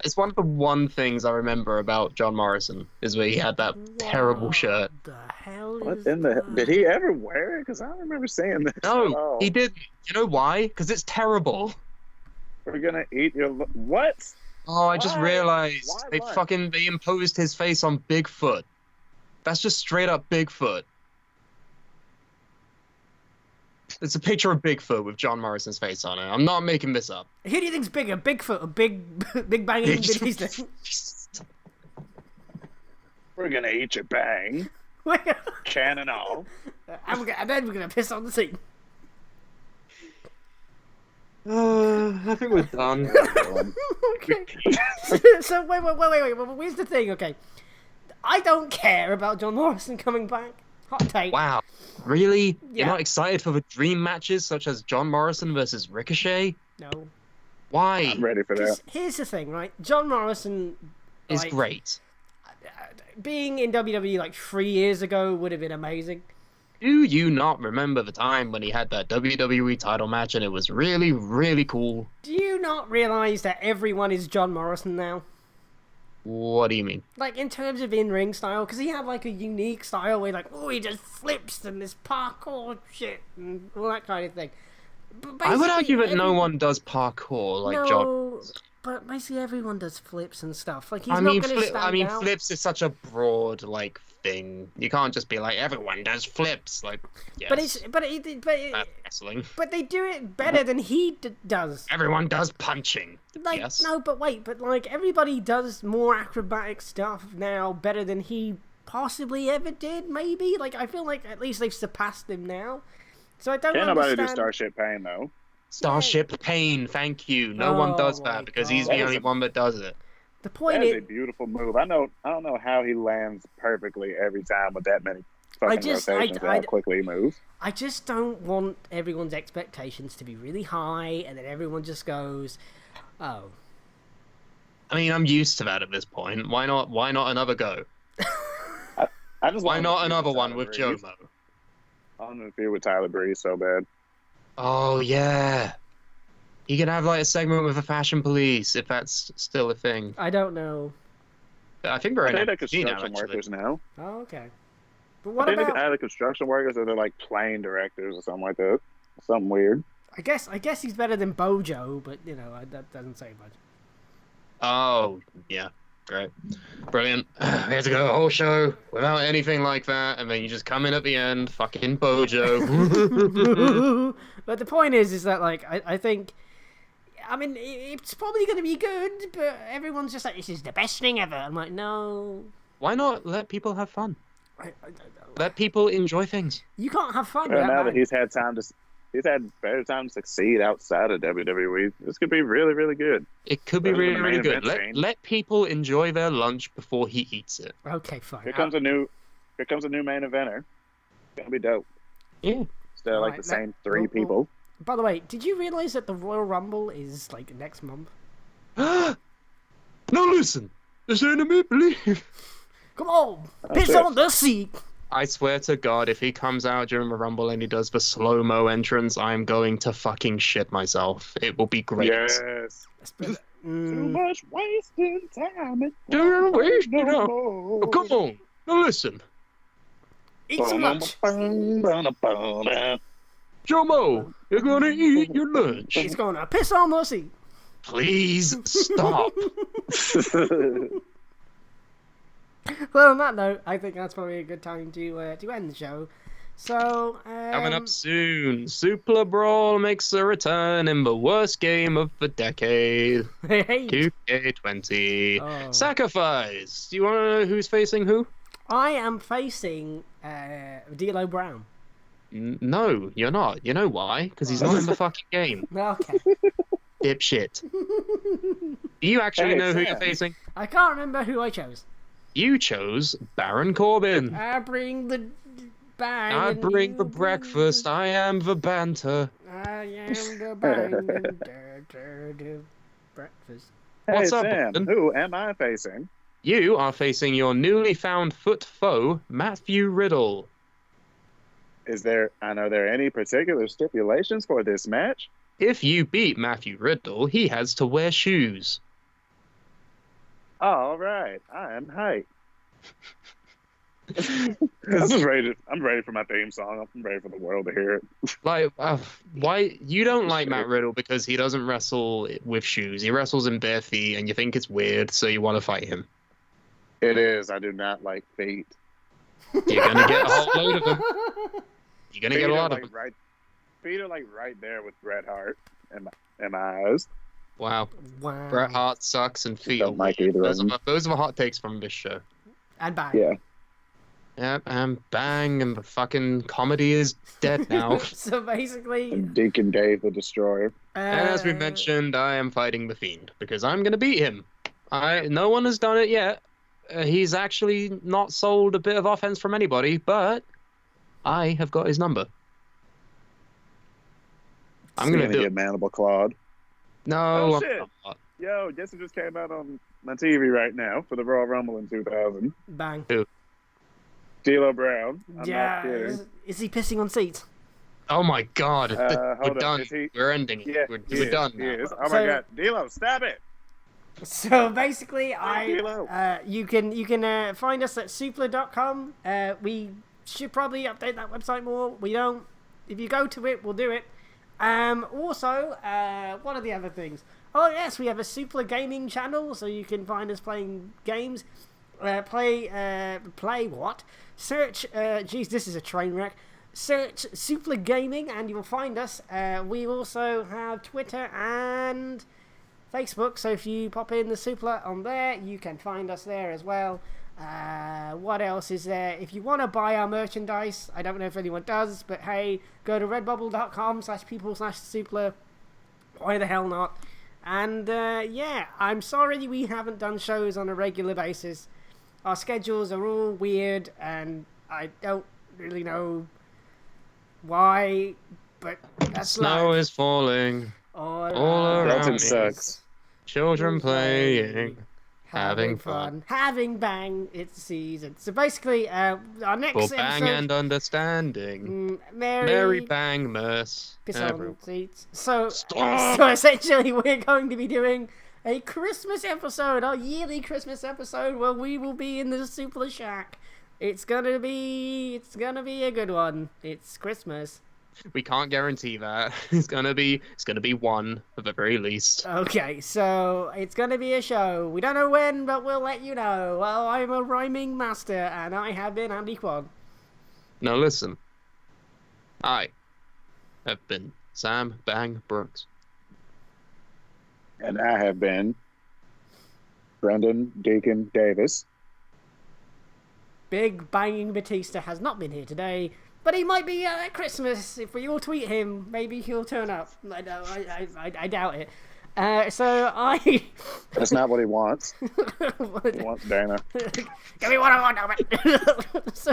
S3: It's one of the one things I remember about John Morrison is where he had that terrible shirt.
S2: What the hell
S1: What
S2: is
S1: in the?
S2: that?
S1: Did he ever wear it? Because I don't remember seeing this.
S3: No,
S1: Oh,
S3: he did. You know why? Because it's terrible.
S1: We're gonna eat your. What?
S3: Oh, I just
S1: Why?
S3: realized
S1: Why what?
S3: they imposed his face on Bigfoot. That's just straight up Bigfoot. It's a picture of Bigfoot with John Morrison's face on it. I'm not making this up.
S2: Who do you think's bigger, Bigfoot or Big Banging Batista?
S1: We're gonna eat your bang, can and all.
S2: And then we're gonna piss on the seat.
S3: I think we're done.
S2: Okay. So wait. Here's the thing. Okay, I don't care about John Morrison coming back. Hot take.
S3: Wow. Really?
S2: Yeah.
S3: You're not excited for the dream matches such as John Morrison versus Ricochet?
S2: No.
S3: Why?
S1: I'm ready for that.
S2: 'Cause here's the thing, right? John Morrison
S3: It's
S2: like,
S3: great.
S2: being in WWE like 3 years ago would have been amazing.
S3: Do you not remember the time when he had that WWE title match and it was really, really cool?
S2: Do you not realize that everyone is John Morrison now?
S3: What do you mean?
S2: Like, in terms of in-ring style, because he had, like, a unique style where, like, oh, he just flips and this parkour shit and all that kind of thing. But
S3: I would
S2: basically
S3: argue that no
S2: every-
S3: one does parkour like
S2: no,
S3: John.
S2: but basically everyone does flips and stuff. Like, he's not going to stand out.
S3: Flips is such a broad, like, thing. You can't just be like, everyone does flips. Like, yes.
S2: That's
S3: wrestling.
S2: But they do it better than he does.
S3: Everyone does punching.
S2: Like,
S3: yes.
S2: No, but wait, but like, everybody does more acrobatic stuff now better than he possibly ever did, maybe? Like, I feel like at least they've surpassed him now. So I don't
S1: Can't
S2: understand.
S1: nobody do Starship Pain, though.
S3: Starship Pain, thank you. No one does that because he's the only one that does it.
S2: The point
S1: is a beautiful move. I don't know how he lands perfectly every time with that many fucking rotations and how quickly he moves.
S2: I just don't want everyone's expectations to be really high and then everyone just goes, oh.
S3: I mean, I'm used to that at this point. Why not another go? Why not another one with Jomo?
S1: I want to feel with Tyler Breeze so bad.
S3: Oh, yeah. You can have, like, a segment with the Fashion Police, if that's still a thing.
S2: I don't know.
S3: I think we're in
S1: the construction workers now.
S2: Oh, okay. But what
S1: about...
S2: they
S1: can either construction workers or they're, like, plane directors or something like that. Something weird.
S2: I guess he's better than Bojo, but, you know, that doesn't say much.
S3: Oh, yeah. Great. Brilliant. We had to go a whole show without anything like that, and then you just come in at the end, fucking Bojo.
S2: But the point is that, like, I think, I mean, it's probably going to be good, but everyone's just like, this is the best thing ever. I'm like, no.
S3: Why not let people have fun? Let people enjoy things.
S2: You can't have fun.
S1: Well, now that he's had better time to succeed outside of WWE. This could be really, really good.
S3: It could be really, really good. Let people enjoy their lunch before he eats it.
S2: Okay, fine.
S1: Here comes a new main eventer. It's gonna be dope.
S3: Yeah.
S1: Still like the same three people.
S2: By the way, did you realize that the Royal Rumble is like next month?
S3: No, listen. This ain't a make-believe.
S2: Come on, piss on the seat.
S3: I swear to God, if he comes out during the Rumble and he does the slow-mo entrance, I'm going to fucking shit myself. It will be great.
S1: Yes. Too much wasting time.
S3: Don't waste it up. Oh, come on. Now listen.
S2: Eat some lunch.
S3: Jomo, you're gonna eat your lunch.
S2: He's gonna piss on the seat.
S3: Please stop.
S2: Well, on that note, I think that's probably a good time to end the show. So,
S3: coming up soon, Suplah Brawl makes a return in the worst game of the decade, 2K20.
S2: Oh.
S3: Sacrifice. Do you want to know who's facing who?
S2: I am facing D'Lo Brown.
S3: No, you're not. You know why? Because he's not in the fucking game.
S2: Okay.
S3: Dipshit. Do you actually know who you're facing?
S2: I can't remember who I chose.
S3: You chose Baron Corbin.
S2: I bring the bang.
S3: I bring the breakfast. I am the banter.
S2: I am the bang. Breakfast.
S3: What's up,
S1: Sam?
S3: Corbin?
S1: Who am I facing?
S3: You are facing your newly found foot foe, Matthew Riddle.
S1: Are there any particular stipulations for this match?
S3: If you beat Matthew Riddle, he has to wear shoes.
S1: All right, I am hyped. I'm ready for my theme song. I'm ready for the world to hear it.
S3: Like, why you don't like Matt Riddle because he doesn't wrestle with shoes. He wrestles in bare feet, and you think it's weird, so you want to fight him.
S1: It is. I do not like feet.
S3: You're gonna get a whole load of them. You're gonna get a lot of them.
S1: Feet are like right there with Bret Hart in my eyes.
S3: Wow. Bret Hart sucks and feet.
S1: Don't like either of them.
S3: Those are the hot takes from this show.
S2: And bang.
S1: Yeah.
S3: Yep, and bang, and the fucking comedy is dead now.
S2: So basically...
S1: And Deacon Dave the Destroyer.
S3: And as we mentioned, I am fighting the Fiend, because I'm going to beat him. No one has done it yet. He's actually not sold a bit of offense from anybody, but I have got his number. I'm going to do it.
S1: Mandible Claude.
S3: No,
S1: oh, shit. Yo, guess it just came out on my TV right now for the Royal Rumble in 2000.
S2: Bang.
S3: Who?
S1: D'Lo Brown. I'm
S2: yeah.
S1: not kidding.
S2: Is he pissing on seats?
S3: Oh my God. We're done. We're ending it.
S1: Yeah,
S3: we're done now.
S1: Oh my God. D'Lo, stop it.
S2: So basically, you can find us at suplah.com. We should probably update that website more. We don't. If you go to it, we'll do it. Also, one of the other things. Oh yes, we have a Suplah gaming channel, so you can find us playing games. Play what? Search. Geez, this is a train wreck. Search Suplah Gaming, and you'll find us. We also have Twitter and Facebook, so if you pop in the Suplah on there, you can find us there as well. What else is there? If you want to buy our merchandise, I don't know if anyone does, but hey, go to redbubble.com/people/Suplah. Why the hell not? And yeah, I'm sorry we haven't done shows on a regular basis. Our schedules are all weird, and I don't really know why, but that's
S3: Snow is falling all around
S1: Dalton
S3: me.
S1: sucks.
S3: Children playing, having fun.
S2: Having bang, it's the season. So basically, our next
S3: For
S2: episode...
S3: bang and understanding.
S2: Mary
S3: bang merce.
S2: piss on
S3: Everyone.
S2: seats. So
S3: Stop!
S2: essentially, we're going to be doing a Christmas episode, our yearly Christmas episode, where we will be in the Suplah Shack. It's gonna be a good one. It's Christmas.
S3: We can't guarantee that. It's gonna be one at the very least.
S2: Okay, so it's gonna be a show. We don't know when, but we'll let you know. Well, I'm a rhyming master, and I have been Andy Quad.
S3: Now listen. I have been Sam Bang Brooks.
S1: And I have been Brendan Deacon Davis.
S2: Big banging Batista has not been here today, but he might be at Christmas. If we all tweet him, maybe he'll turn up. I doubt it. So I...
S1: That's not what he wants. He wants Dana.
S2: Give me what I want, Albert. So,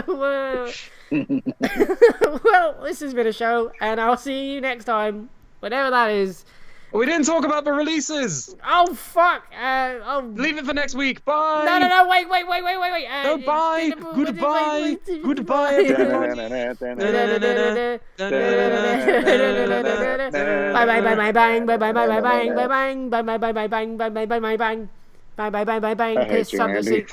S2: well, this has been a show, and I'll see you next time, whenever that is.
S3: We didn't talk about the releases.
S2: Oh, fuck.
S3: Leave it for next week. Bye.
S2: No, wait.
S3: No, bye. Goodbye. Goodbye, everyone.
S2: Bye.
S1: I hate you, Andy.